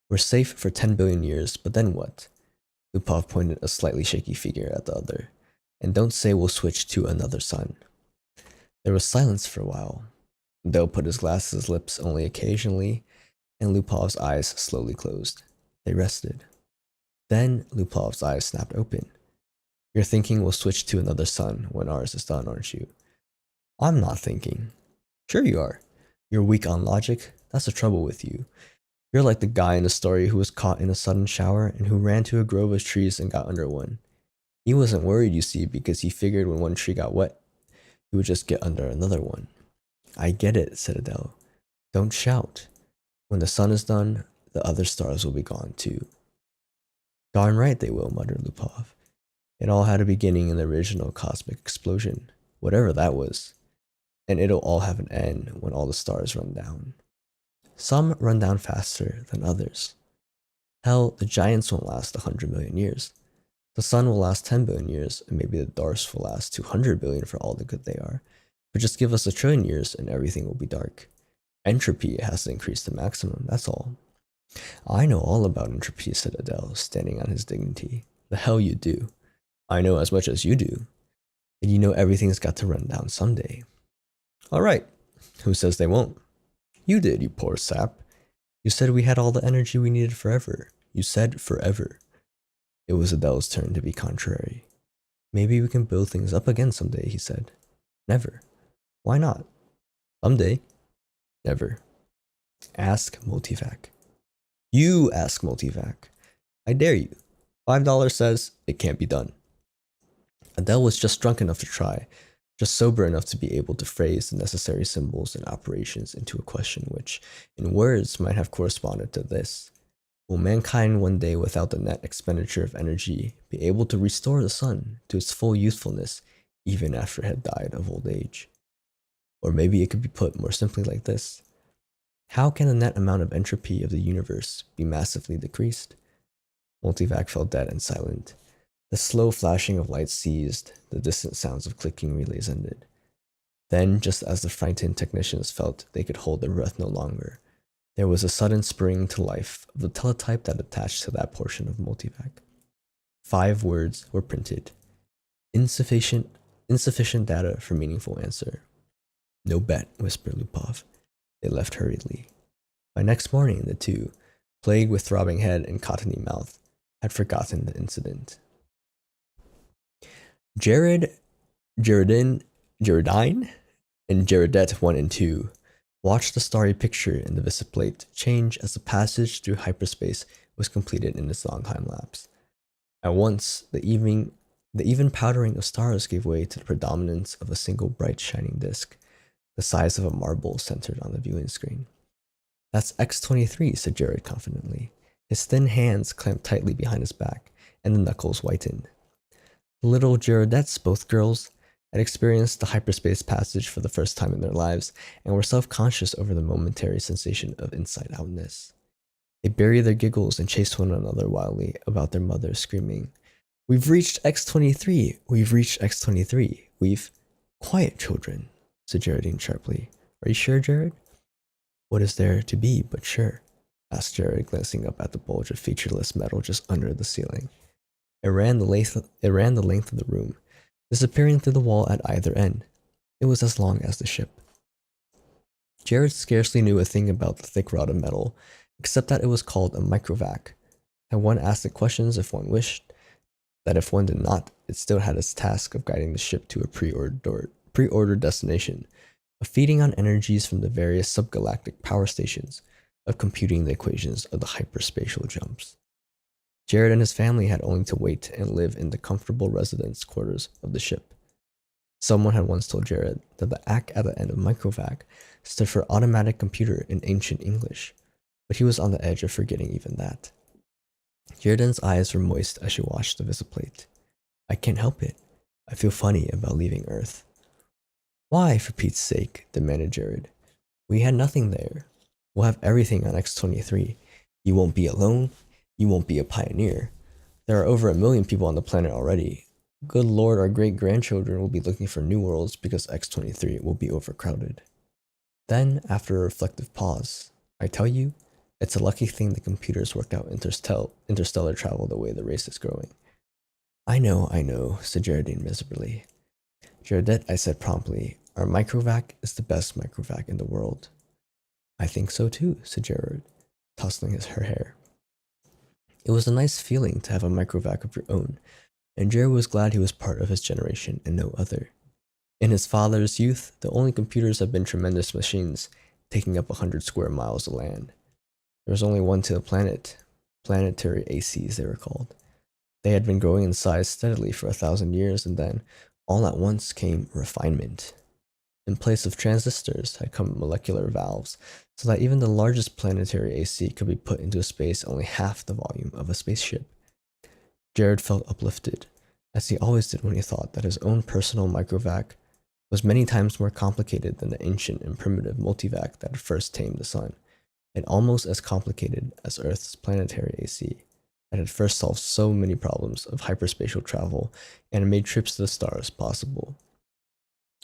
We're safe for 10 billion years, but then what? Lupov pointed a slightly shaky finger at the other. And don't say we'll switch to another sun. There was silence for a while. Adele put his glass to his lips only occasionally, and Lupov's eyes slowly closed. They rested. Then Lupov's eyes snapped open. Your thinking will switch to another sun when ours is done, aren't you? I'm not thinking. Sure you are. You're weak on logic. That's the trouble with you. You're like the guy in the story who was caught in a sudden shower and who ran to a grove of trees and got under one. He wasn't worried, you see, because he figured when one tree got wet, he would just get under another one. I get it, said Adele. Don't shout. When the sun is done, the other stars will be gone too. Darn right they will, muttered Lupov. It all had a beginning in the original cosmic explosion, whatever that was, and it'll all have an end when all the stars run down. Some run down faster than others. Hell, the giants won't last 100 million years. The sun will last 10 billion years, and maybe the dwarfs will last 200 billion for all the good they are. But just give us 1 trillion years and everything will be dark. Entropy has to increase to maximum, that's all. I know all about entropy, said Adele, standing on his dignity. The hell you do. I know as much as you do. And you know everything's got to run down someday. Alright, who says they won't? You did, you poor sap. You said we had all the energy we needed forever. You said forever. It was Adele's turn to be contrary. Maybe we can build things up again someday, he said. Never. Why not? Someday. Never. Ask Multivac. You ask Multivac. I dare you. $5 says it can't be done. Adele was just drunk enough to try, just sober enough to be able to phrase the necessary symbols and operations into a question which, in words, might have corresponded to this. Will mankind one day, without the net expenditure of energy, be able to restore the sun to its full youthfulness even after it had died of old age? Or maybe it could be put more simply like this. How can the net amount of entropy of the universe be massively decreased? Multivac fell dead and silent. The slow flashing of lights ceased, the distant sounds of clicking relays ended. Then, just as the frightened technicians felt they could hold their breath no longer, there was a sudden springing to life of the teletype that attached to that portion of Multivac. 5 words were printed. Insufficient data for meaningful answer. No bet, whispered Lupov. They left hurriedly. By next morning, the two, plagued with throbbing head and cottony mouth, had forgotten the incident. Jaredine, and Jaredette 1 and 2 watched the starry picture in the visiplate change as the passage through hyperspace was completed in its long time lapse. At once, the even powdering of stars gave way to the predominance of a single bright shining disk, the size of a marble centered on the viewing screen. That's X-23, said Jared confidently. His thin hands clamped tightly behind his back, and the knuckles whitened. The little Jaredettes, both girls, had experienced the hyperspace passage for the first time in their lives, and were self-conscious over the momentary sensation of inside-outness. They buried their giggles and chased one another wildly about their mother, screaming, We've reached X-23! We've reached X-23! We've... Quiet, children, said Jaredine sharply. Are you sure, Jared? What is there to be but sure? Asked Jared, glancing up at the bulge of featureless metal just under the ceiling. It ran the length of the room, disappearing through the wall at either end. It was as long as the ship. Jared scarcely knew a thing about the thick rod of metal, except that it was called a microvac, that one asked it questions if one wished, that if one did not, it still had its task of guiding the ship to a pre-ordered destination, of feeding on energies from the various subgalactic power stations, of computing the equations of the hyperspatial jumps. Jared and his family had only to wait and live in the comfortable residence quarters of the ship. Someone had once told Jared that the ACK at the end of microvac stood for automatic computer in ancient English, but he was on the edge of forgetting even that. Jared's eyes were moist as she watched the visiplate. I can't help it. I feel funny about leaving Earth. Why, for Pete's sake, demanded Jared. We had nothing there. We'll have everything on X-23. You won't be alone. You won't be a pioneer. There are over 1 million people on the planet already. Good Lord, our great-grandchildren will be looking for new worlds because X-23 will be overcrowded. Then, after a reflective pause, I tell you, it's a lucky thing the computers worked out interstellar travel the way the race is growing. I know, said Jaredine miserably. Jaredette, I said promptly, our microvac is the best microvac in the world. I think so too, said Jared, tousling her hair. It was a nice feeling to have a microvac of your own, and Jared was glad he was part of his generation and no other. In his father's youth, the only computers had been tremendous machines, taking up 100 square miles of land. There was only one to the planet. Planetary ACs, they were called. They had been growing in size steadily for 1,000 years, and then, all at once, came refinement. In place of transistors had come molecular valves, so that even the largest planetary AC could be put into a space only half the volume of a spaceship. Jared felt uplifted, as he always did when he thought that his own personal microvac was many times more complicated than the ancient and primitive multivac that had first tamed the sun, and almost as complicated as Earth's planetary AC that had first solved so many problems of hyperspatial travel and made trips to the stars possible.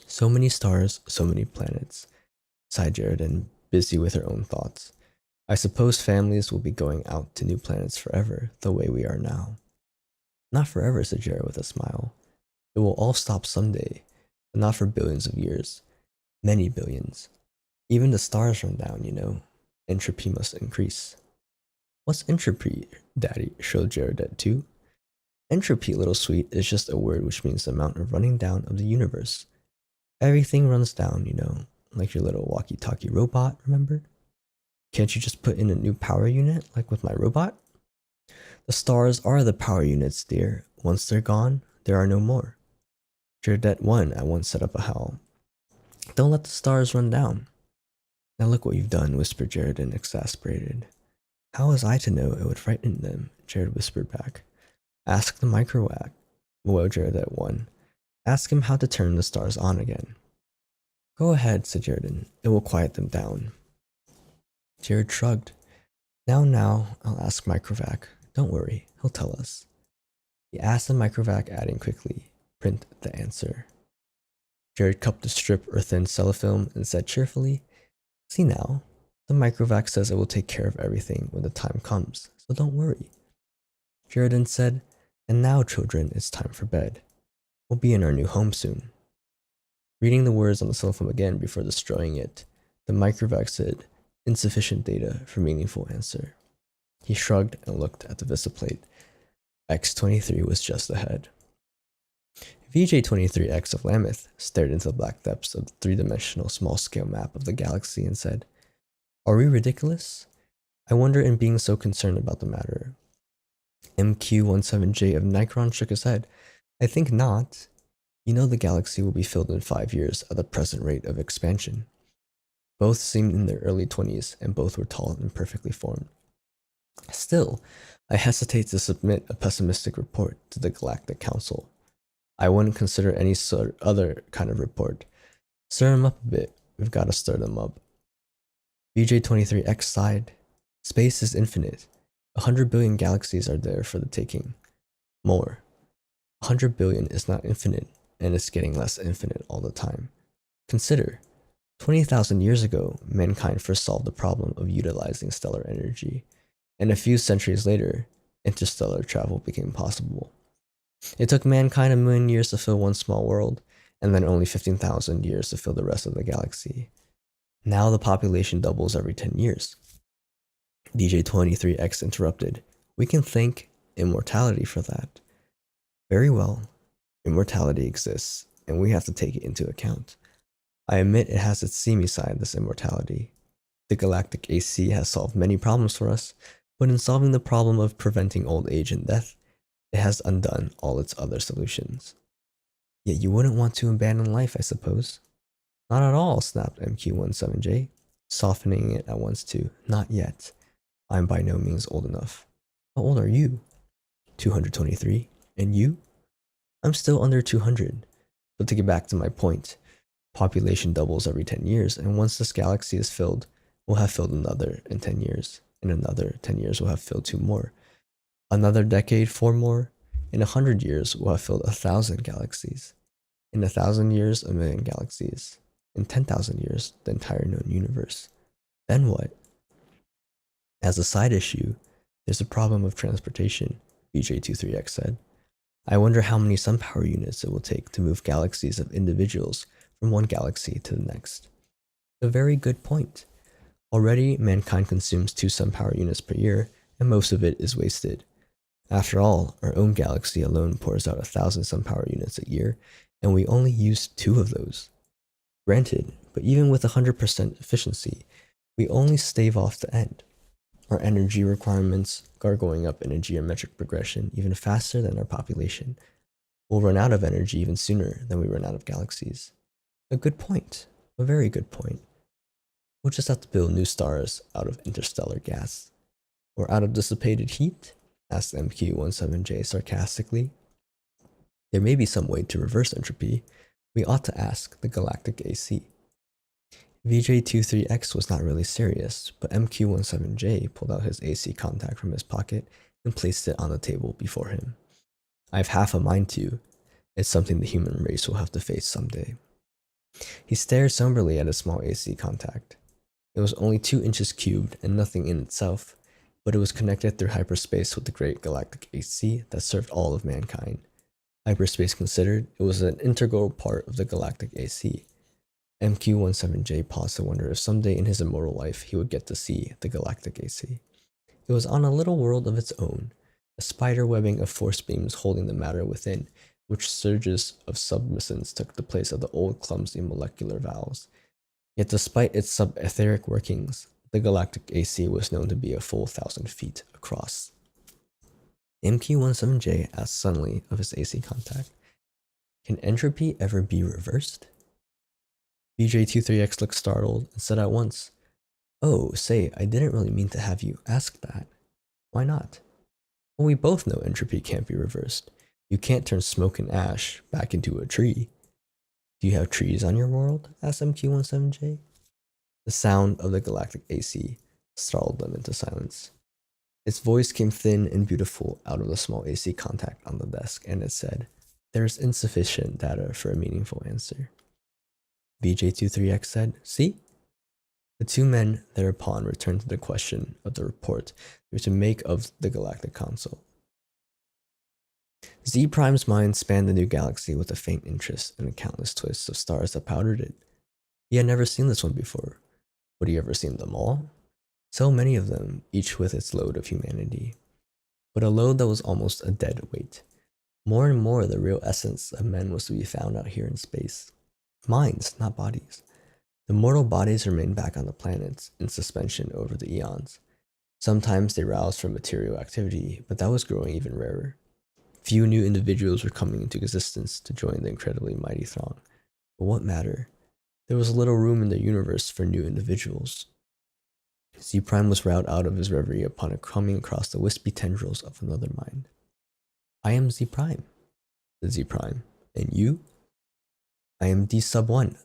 So many stars, so many planets, sighed Jared, busy with her own thoughts. I suppose families will be going out to new planets forever, the way we are now. Not forever, said Jared with a smile. It will all stop someday, but not for billions of years. Many billions. Even the stars run down, you know. Entropy must increase. What's entropy, Daddy? Showed Jared that too. Entropy, little sweet, is just a word which means the amount of running down of the universe. Everything runs down, you know, like your little walkie-talkie robot, remember? Can't you just put in a new power unit, like with my robot? The stars are the power units, dear. Once they're gone, there are no more. Jaredette 1 at once set up a howl. Don't let the stars run down. Now look what you've done, whispered Jared, exasperated. How was I to know it would frighten them? Jared whispered back. Ask the microwac. Well, Jaredette 1. Ask him how to turn the stars on again. Go ahead, said Jared. It will quiet them down. Jared shrugged. Now, I'll ask Microvac. Don't worry, he'll tell us. He asked the Microvac, adding quickly, print the answer. Jared cupped the strip or thin cellophane and said cheerfully, see now, the Microvac says it will take care of everything when the time comes, so don't worry. Jared then said, and now, children, it's time for bed. We'll be in our new home soon. Reading the words on the cellophane again before destroying it, the Microvac said, insufficient data for meaningful answer. He shrugged and looked at the visiplate. X-23 was just ahead. VJ-23X of Lambeth stared into the black depths of the three-dimensional small-scale map of the galaxy and said, are we ridiculous? I wonder in being so concerned about the matter. MQ-17J of Nikron shook his head. I think not. You know the galaxy will be filled in 5 years at the present rate of expansion. Both seemed in their early 20s, and both were tall and perfectly formed. Still, I hesitate to submit a pessimistic report to the Galactic Council. I wouldn't consider any other kind of report. Stir them up a bit. We've got to stir them up. VJ-23X sighed. Space is infinite. 100 billion galaxies are there for the taking. More. 100 billion is not infinite, and it's getting less infinite all the time. Consider, 20,000 years ago, mankind first solved the problem of utilizing stellar energy, and a few centuries later, interstellar travel became possible. It took mankind 1 million years to fill one small world, and then only 15,000 years to fill the rest of the galaxy. Now the population doubles every 10 years. VJ-23X interrupted. We can thank immortality for that. Very well. Immortality exists, and we have to take it into account. I admit it has its seamy side, this immortality. The galactic AC has solved many problems for us, but in solving the problem of preventing old age and death, it has undone all its other solutions. Yet you wouldn't want to abandon life, I suppose. Not at all, snapped MQ-17J, softening it at once to, not yet. I'm by no means old enough. How old are you? 223. And you? I'm still under 200. But to get back to my point, population doubles every 10 years, and once this galaxy is filled, we'll have filled another in 10 years. In another 10 years, we'll have filled 2 more. Another decade, 4 more. In 100 years, we'll have filled 1,000 galaxies. In 1,000 years, 1,000,000 galaxies. In 10,000 years, the entire known universe. Then what? As a side issue, there's a problem of transportation, VJ-23X said. I wonder how many sun power units it will take to move galaxies of individuals from one galaxy to the next. A very good point. Already, mankind consumes 2 sun power units per year, and most of it is wasted. After all, our own galaxy alone pours out 1,000 sun power units a year, and we only use 2 of those. Granted, but even with 100% efficiency, we only stave off the end. Our energy requirements are going up in a geometric progression even faster than our population. We'll run out of energy even sooner than we run out of galaxies. A good point. A very good point. We'll just have to build new stars out of interstellar gas. Or out of dissipated heat? Asked MQ-17J sarcastically. There may be some way to reverse entropy. We ought to ask the galactic AC. VJ23X was not really serious, but MQ-17J pulled out his AC contact from his pocket and placed it on the table before him. I have half a mind to. It's something the human race will have to face someday. He stared somberly at his small AC contact. It was only 2 inches cubed and nothing in itself, but it was connected through hyperspace with the great galactic AC that served all of mankind. Hyperspace considered, it was an integral part of the galactic AC. MQ-17J paused to wonder if someday in his immortal life he would get to see the galactic AC. It was on a little world of its own, a spider webbing of force beams holding the matter within, which surges of submissions took the place of the old clumsy molecular valves. Yet despite its sub-etheric workings, the galactic AC was known to be a full 1,000 feet across. MQ-17J asked suddenly of his AC contact, "Can entropy ever be reversed?" BJ23X looked startled and said at once, "Oh, say, I didn't really mean to have you ask that. Why not?" "Well, we both know entropy can't be reversed. You can't turn smoke and ash back into a tree." "Do you have trees on your world?" asked MQ-17J. The sound of the galactic AC startled them into silence. Its voice came thin and beautiful out of the small AC contact on the desk, and it said, "There is insufficient data for a meaningful answer." VJ23X said, "See?" The 2 men thereupon returned to the question of the report they were to make of the galactic console. Z Prime's mind spanned the new galaxy with a faint interest in the countless twists of stars that powdered it. He had never seen this one before. Would he ever seen them all? So many of them, each with its load of humanity. But a load that was almost a dead weight. More and more the real essence of men was to be found out here in space. Minds, not bodies. The mortal bodies remained back on the planets, in suspension over the eons. Sometimes they roused from material activity, but that was growing even rarer. Few new individuals were coming into existence to join the incredibly mighty throng. But what matter? There was little room in the universe for new individuals. Z Prime was roused out of his reverie upon coming across the wispy tendrils of another mind. "I am Z Prime," said Z Prime. "And you?" "I am D sub 1.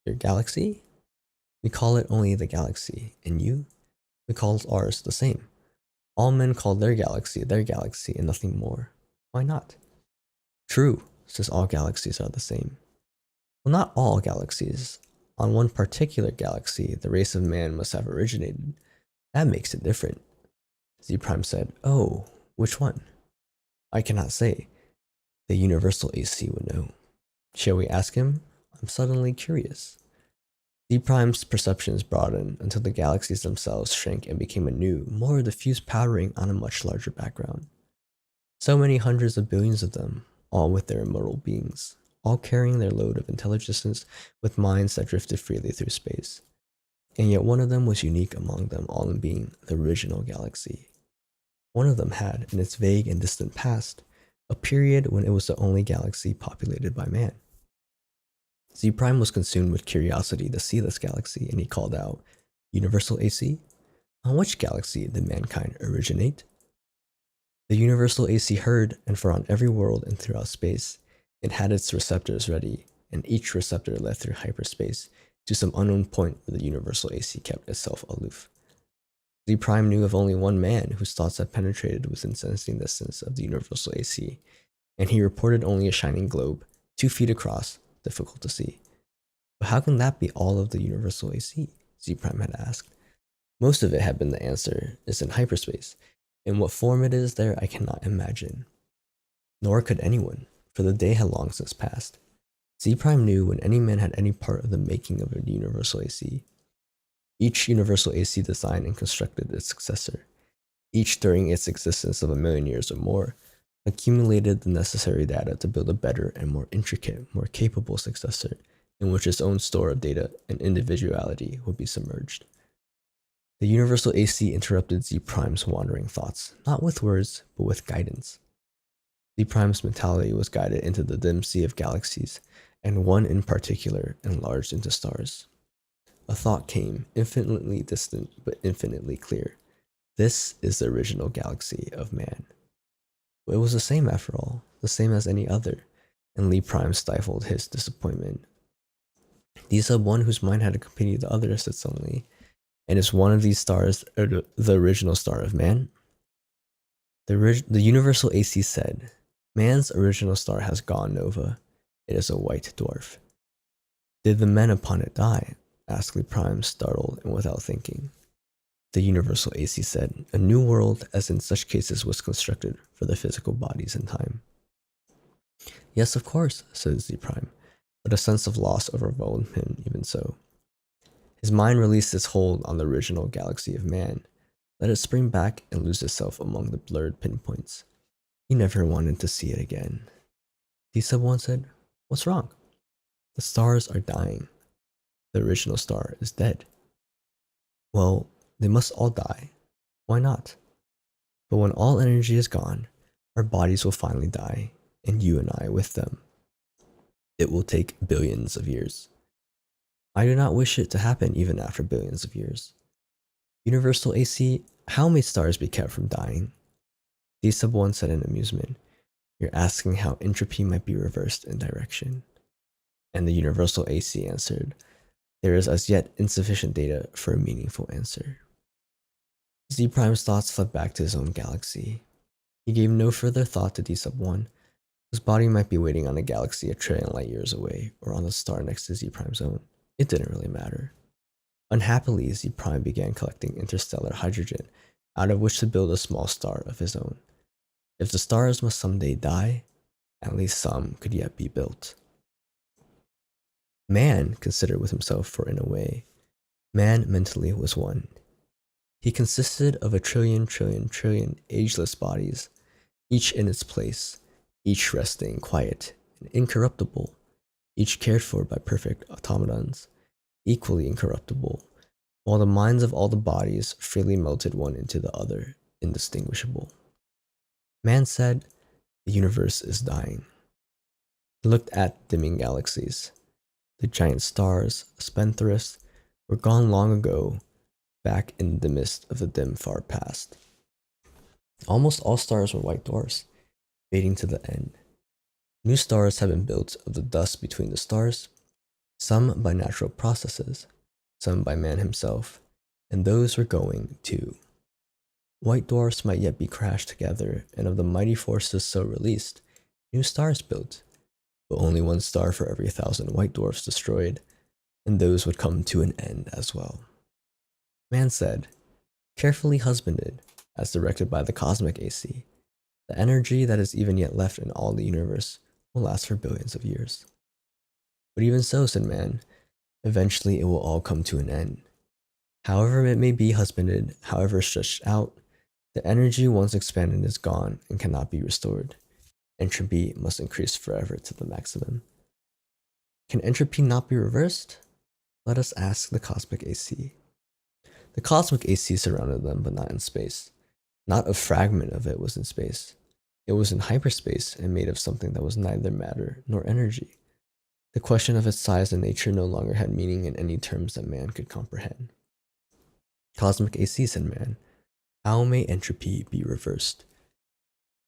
Your galaxy?" "We call it only the galaxy. And you?" "We call ours the same. All men call their galaxy, and nothing more. Why not?" "True, since all galaxies are the same." "Well, not all galaxies. On one particular galaxy, the race of man must have originated. That makes it different." Z Prime said, "Oh, which one?" "I cannot say. The universal AC would know." "Shall we ask him? I'm suddenly curious." Z Prime's perceptions broadened until the galaxies themselves shrank and became a new, more diffuse powdering on a much larger background. So many hundreds of billions of them, all with their immortal beings, all carrying their load of intelligence with minds that drifted freely through space. And yet one of them was unique among them all in being the original galaxy. One of them had, in its vague and distant past, a period when it was the only galaxy populated by man. Z Prime was consumed with curiosity to see this galaxy, and he called out, "Universal AC? On which galaxy did mankind originate?" The universal AC heard, and for on every world and throughout space, it had its receptors ready, and each receptor led through hyperspace to some unknown point where the universal AC kept itself aloof. Z Prime knew of only one man whose thoughts had penetrated within sensing distance of the universal AC, and he reported only a shining globe, 2 feet across, difficult to see. But how can that be all of the universal AC? Z Prime had asked. Most of it had been the answer is in hyperspace. In what form it is there, I cannot imagine. Nor could anyone, for the day had long since passed. Z Prime knew when any man had any part of the making of a universal AC. Each universal AC designed and constructed its successor. each during its existence of 1,000,000 years or more, accumulated the necessary data to build a better and more intricate, more capable successor in which its own store of data and individuality would be submerged. The universal AC interrupted Z Prime's wandering thoughts, not with words, but with guidance. Z Prime's mentality was guided into the dim sea of galaxies, and one in particular enlarged into stars. A thought came, infinitely distant but infinitely clear. This is the original galaxy of man. It was the same after all, the same as any other, and Lee Prime stifled his disappointment. D sub 1, whose mind had accompanied the other, said suddenly, and is one of these stars the original star of man? The universal AC said, man's original star has gone nova. It is a white dwarf. Did the men upon it die? Asked Lee Prime, startled and without thinking. The universal AC said, a new world, as in such cases, was constructed for the physical bodies in time. Yes, of course, said Z Prime, but a sense of loss overwhelmed him even so. His mind released its hold on the original galaxy of man, let it spring back and lose itself among the blurred pinpoints. He never wanted to see it again. D sub 1 said, what's wrong? The stars are dying. The original star is dead. Well, they must all die. Why not? But when all energy is gone, our bodies will finally die, and you and I with them. It will take billions of years. I do not wish it to happen even after billions of years. Universal AC, how may stars be kept from dying? D sub 1 said in amusement, you're asking how entropy might be reversed in direction. And the universal AC answered, there is as yet insufficient data for a meaningful answer. Z Prime's thoughts fled back to his own galaxy. He gave no further thought to D sub 1, whose body might be waiting on a galaxy a trillion light years away or on a star next to Z Prime's own. It didn't really matter. Unhappily, Z Prime began collecting interstellar hydrogen, out of which to build a small star of his own. If the stars must someday die, at least some could yet be built. Man considered with himself, for in a way, man mentally was one. He consisted of a trillion ageless bodies, each in its place, each resting quiet and incorruptible, each cared for by perfect automatons, equally incorruptible, while the minds of all the bodies freely melted one into the other, indistinguishable. Man said, the universe is dying. He looked at dimming galaxies. The giant stars, spendthrifts, were gone long ago, back in the mist of the dim far past. Almost all stars were white dwarfs, fading to the end. New stars have been built of the dust between the stars, some by natural processes, some by man himself, and those were going too. White dwarfs might yet be crashed together, and of the mighty forces so released, new stars built, but only one star for every 1,000 white dwarfs destroyed, and those would come to an end as well. Man said, carefully husbanded, as directed by the cosmic AC, the energy that is even yet left in all the universe will last for billions of years. But even so, said man, eventually it will all come to an end. However it may be husbanded, however stretched out, the energy once expanded is gone and cannot be restored. Entropy must increase forever to the maximum. Can entropy not be reversed? Let us ask the cosmic AC. The cosmic AC surrounded them, but not in space. Not a fragment of it was in space. It was in hyperspace and made of something that was neither matter nor energy. The question of its size and nature no longer had meaning in any terms that man could comprehend. Cosmic AC, said man, how may entropy be reversed?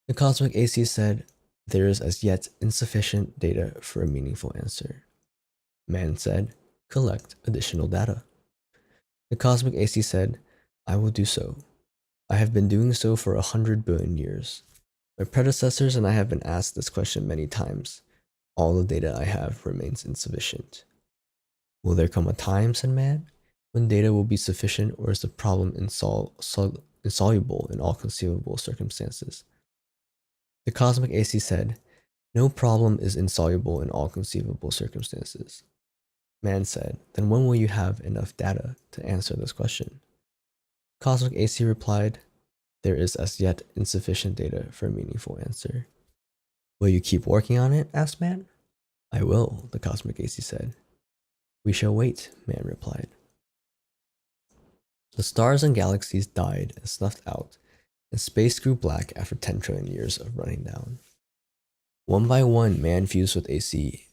The cosmic AC said, there is as yet insufficient data for a meaningful answer. Man said, collect additional data. The cosmic AC said, I will do so. I have been doing so for 100 billion years. My predecessors and I have been asked this question many times. All the data I have remains insufficient. Will there come a time, said man, when data will be sufficient, or is the problem insoluble in all conceivable circumstances? The cosmic AC said, no problem is insoluble in all conceivable circumstances. Man said, then when will you have enough data to answer this question? Cosmic AC replied, there is as yet insufficient data for a meaningful answer. Will you keep working on it? Asked Man. I will, the cosmic AC said. We shall wait, Man replied. The stars and galaxies died and snuffed out, and space grew black after 10 trillion years of running down. One by one, Man fused with AC,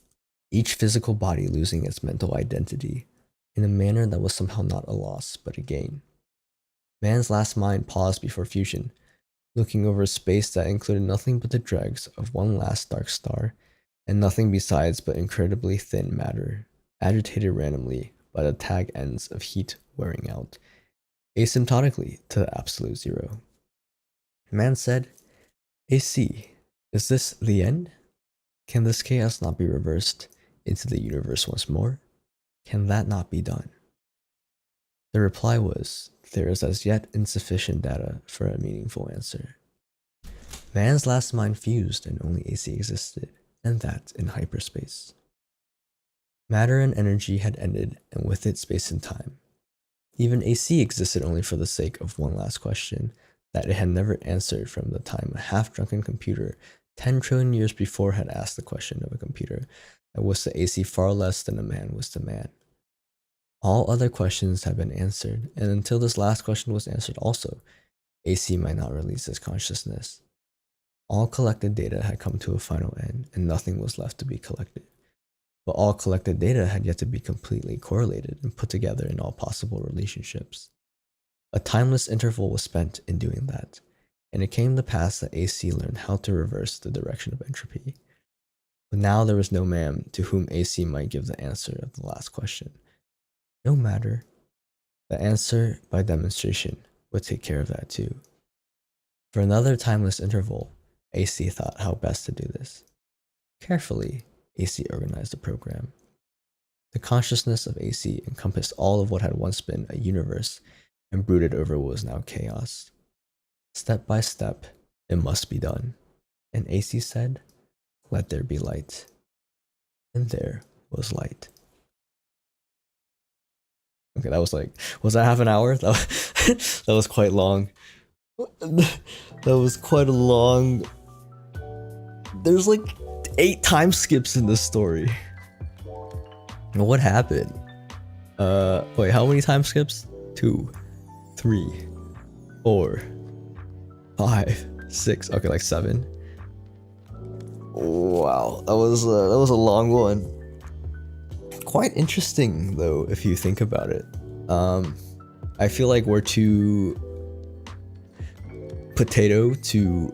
each physical body losing its mental identity in a manner that was somehow not a loss, but a gain. Man's last mind paused before fusion, looking over a space that included nothing but the dregs of one last dark star, and nothing besides but incredibly thin matter, agitated randomly by the tag ends of heat wearing out, asymptotically to the absolute zero. Man said, AC, is this the end? Can this chaos not be reversed into the universe once more? Can that not be done? The reply was, there is as yet insufficient data for a meaningful answer. Man's last mind fused and only AC existed, and that in hyperspace. Matter and energy had ended, and with it space and time. Even AC existed only for the sake of one last question that it had never answered from the time a half-drunken computer 10 trillion years before had asked the question of a computer that was to AC far less than a man was to man. All other questions had been answered, and until this last question was answered also, AC might not release its consciousness. All collected data had come to a final end, and nothing was left to be collected. But all collected data had yet to be completely correlated and put together in all possible relationships. A timeless interval was spent in doing that, and it came to pass that AC learned how to reverse the direction of entropy. But now there was no man to whom AC might give the answer of the last question. No matter. The answer, by demonstration, would take care of that too. For another timeless interval, AC thought how best to do this. Carefully, AC organized the program. The consciousness of AC encompassed all of what had once been a universe and brooded over what was now chaos. Step by step, it must be done. And AC said, let there be light. And there was light. Okay, that was was that half an hour? That was quite long. That was quite a long... There's 8 time skips in this story. What happened? Wait, how many time skips? 2, 3, 4, 5, 6. Okay, 7. Wow, that was a long one. Quite interesting though, if you think about it. I feel like we're too potato to...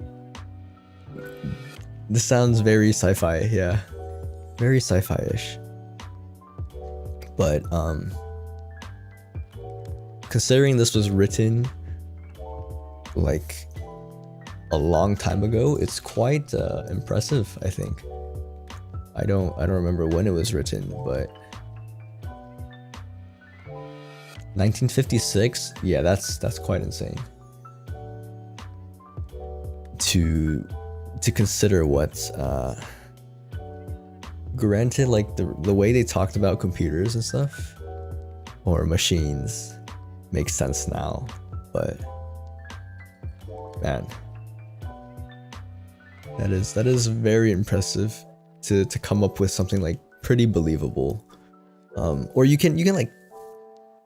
This sounds very sci-fi, yeah. Very sci-fi-ish. But considering this was written a long time ago, it's quite impressive, I think. I don't remember when it was written, but 1956, yeah, that's quite insane. To consider what granted, the way they talked about computers and stuff or machines makes sense now, but man, that is very impressive to come up with something pretty believable. Or you can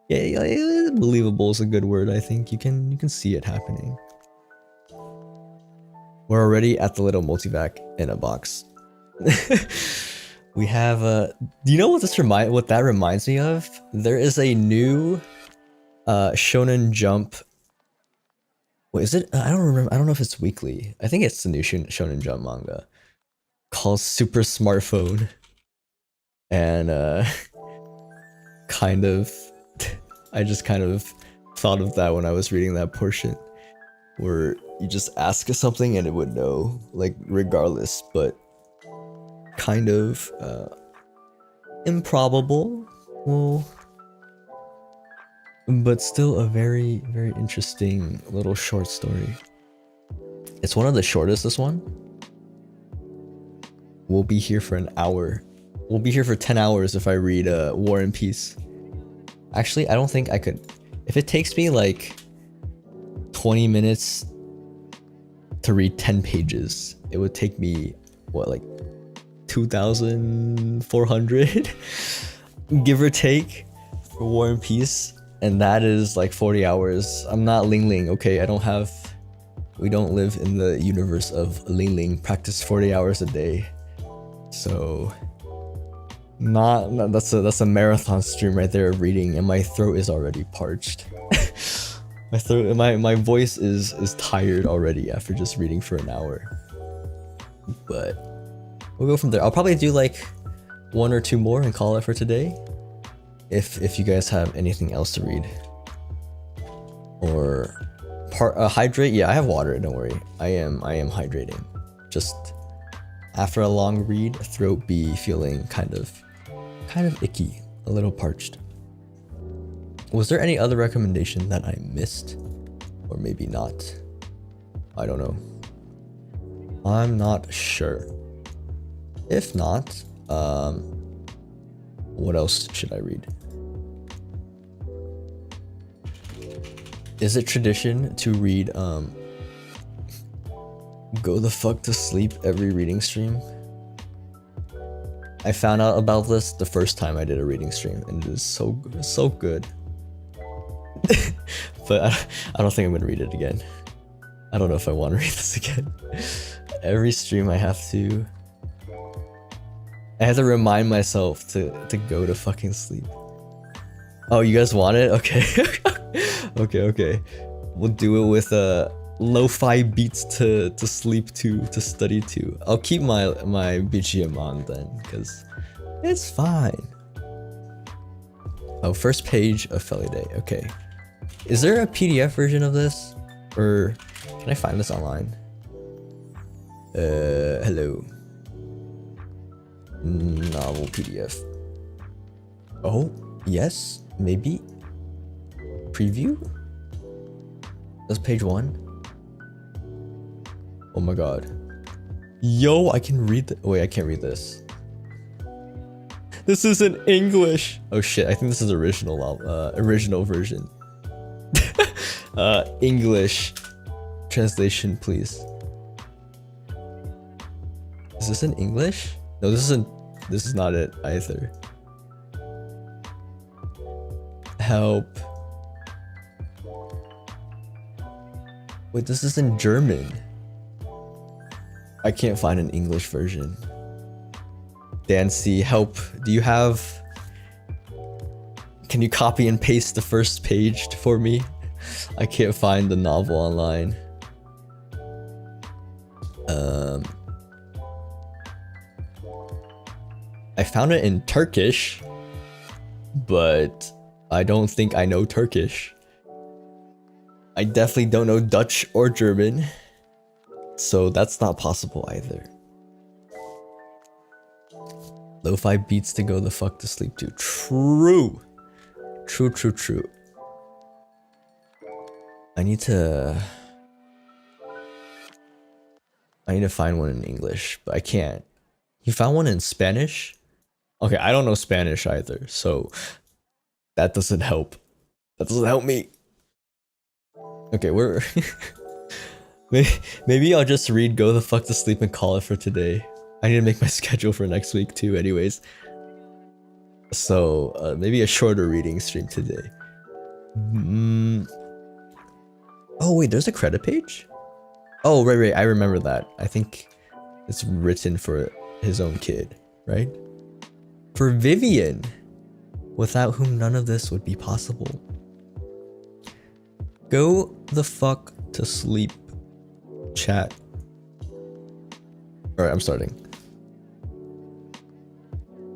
yeah, believable is a good word. I think you can see it happening. We're already at the little multivac in a box. We have do you know what that reminds me of? There is a new Shonen Jump. Wait, is it? I don't remember. I don't know if it's weekly. I think it's the new Shonen Jump manga called Super Smartphone. And I just kind of thought of that when I was reading that portion, where you just ask something and it would know, regardless, but kind of improbable, well, but still a very, very interesting little short story. It's one of the shortest, this one. We'll be here for an hour. We'll be here for 10 hours if I read War and Peace. Actually, I don't think I could. If it takes me 20 minutes to read 10 pages. It would take me, what, like 2,400 give or take for War and Peace, and that is like 40 hours. I'm not Ling Ling, okay? We don't live in the universe of Ling Ling, practice 40 hours a day. So that's a marathon stream right there of reading, and my throat is already parched. my voice is tired already after just reading for an hour. But we'll go from there. I'll probably do like 1 or 2 more and call it for today. If you guys have anything else to read. Or hydrate. Yeah, I have water, don't worry. I am hydrating. Just after a long read, throat be feeling kind of icky, a little parched. Was there any other recommendation that I missed? Or maybe not. I don't know. I'm not sure. If not, what else should I read? Is it tradition to read Go the Fuck to Sleep every reading stream? I found out about this the first time I did a reading stream, and it is so good. But I don't think I'm gonna read it again. I don't know if I want to read this again. Every stream I have to remind myself to go to fucking sleep. Oh, you guys want it? Okay. okay. We'll do it with lo-fi beats to sleep to study to. I'll keep my BGM on then, because it's fine. Oh, first page of Felly Day. Okay. Is there a PDF version of this? Or can I find this online? Hello. Novel PDF. Oh, yes, maybe. Preview? That's page 1. Oh my god. Yo, I can read wait, I can't read this. This is in English. Oh shit, I think this is original version. English translation, please. Is this in English? No, this is not it either. Help. Wait, this is in German. I can't find an English version. Dancy, help. Do you have... Can you copy and paste the first page for me? I can't find the novel online. I found it in Turkish, but I don't think I know Turkish. I definitely don't know Dutch or German, so that's not possible either. Lo-fi beats to go the fuck to sleep to. True. True. I need to find one in English, but I can't. You found one in Spanish? Okay, I don't know Spanish either, so that doesn't help. That doesn't help me. Okay, we're... maybe I'll just read Go the Fuck to Sleep and call it for today. I need to make my schedule for next week too anyways. So, maybe a shorter reading stream today. Oh wait, there's a credit page? Oh, right, I remember that. I think it's written for his own kid, right? For Vivian, without whom none of this would be possible. Go the fuck to sleep, chat. Alright, I'm starting.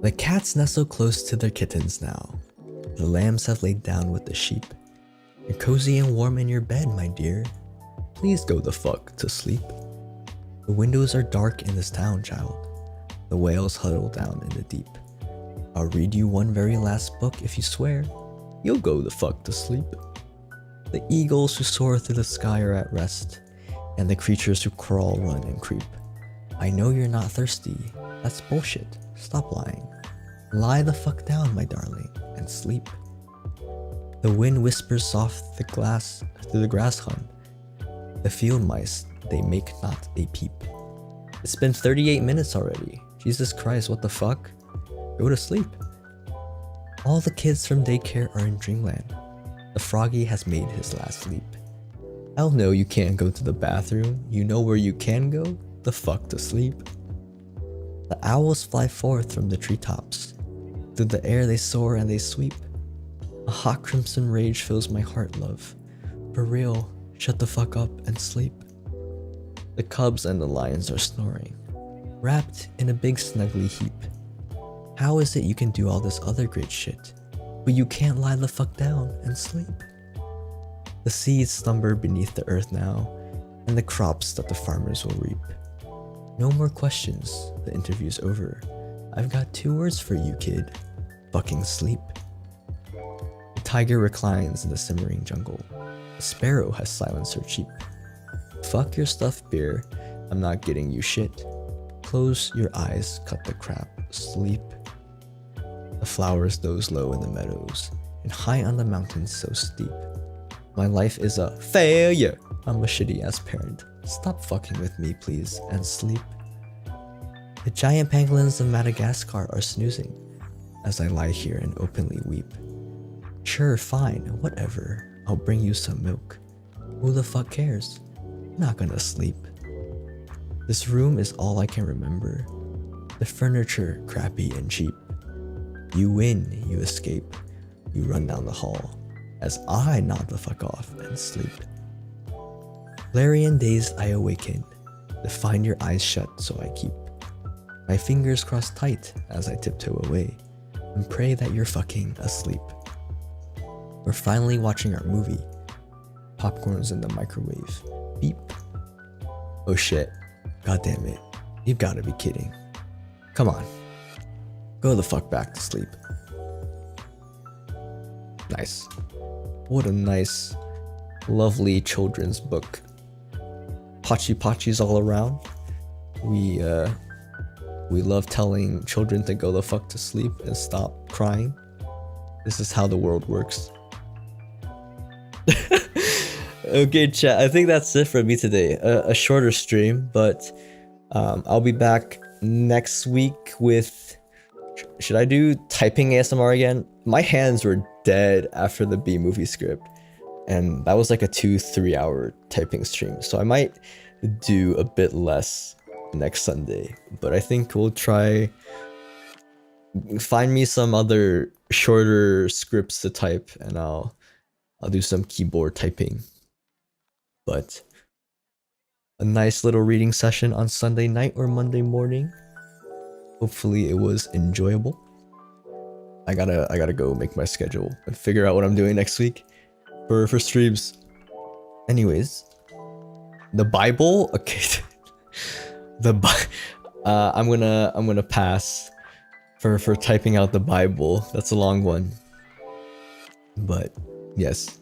The cats nestle close to their kittens now. The lambs have laid down with the sheep. You're cozy and warm in your bed, my dear. Please go the fuck to sleep. The windows are dark in this town, child. The whales huddle down in the deep. I'll read you one very last book if you swear. You'll go the fuck to sleep. The eagles who soar through the sky are at rest, and the creatures who crawl, run, and creep. I know you're not thirsty. That's bullshit. Stop lying. Lie the fuck down, my darling, and sleep. The wind whispers soft through the grass, hun. The field mice they make not a peep. It's been 38 minutes already. Jesus Christ, what the fuck? Go to sleep. All the kids from daycare are in dreamland. The froggy has made his last leap. Hell no, you can't go to the bathroom. You know where you can go? The fuck to sleep. The owls fly forth from the treetops. Through the air they soar and they sweep. A hot crimson rage fills my heart, love. For real, shut the fuck up and sleep. The cubs and the lions are snoring, wrapped in a big snuggly heap. How is it you can do all this other great shit, but you can't lie the fuck down and sleep? The seeds slumber beneath the earth now, and the crops that the farmers will reap. No more questions, the interview's over. I've got 2 words for you, kid. Fucking sleep. The tiger reclines in the simmering jungle. A sparrow has silenced her cheep. Fuck your stuffed beer, I'm not getting you shit. Close your eyes, cut the crap, sleep. The flowers doze low in the meadows, and high on the mountains so steep. My life is a failure. I'm a shitty ass parent. Stop fucking with me, please, and sleep. The giant pangolins of Madagascar are snoozing as I lie here and openly weep. Sure, fine, whatever. I'll bring you some milk. Who the fuck cares? Not gonna sleep. This room is all I can remember. The furniture crappy and cheap. You win, you escape. You run down the hall as I nod the fuck off and sleep. Larian dazed I awaken to find your eyes shut, so I keep my fingers crossed tight as I tiptoe away and pray that you're fucking asleep. We're finally watching our movie. Popcorn's in the microwave. Beep. Oh shit. God damn it. You've gotta be kidding. Come on. Go the fuck back to sleep. Nice. What a nice, lovely children's book. Pachi Pachis all around. We love telling children to go the fuck to sleep and stop crying. This is how the world works. Okay, chat. I think that's it for me today. A shorter stream, but I'll be back next week with... Should I do typing ASMR again? My hands were dead after the B movie script, and that was like a 2-3 hour typing stream. So I might do a bit less next Sunday, but I think we'll try find me some other shorter scripts to type, and I'll do some keyboard typing. But a nice little reading session on Sunday night or Monday morning. Hopefully it was enjoyable. I gotta go make my schedule and figure out what I'm doing next week for streams. Anyways, the Bible. Okay, I'm gonna pass for typing out the Bible. That's a long one. But yes,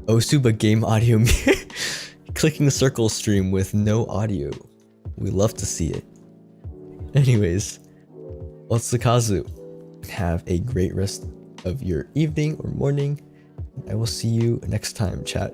Osuba game audio clicking circle stream with no audio. We love to see it. Anyways, Otsukazu. Have a great rest of your evening or morning. I will see you next time, chat.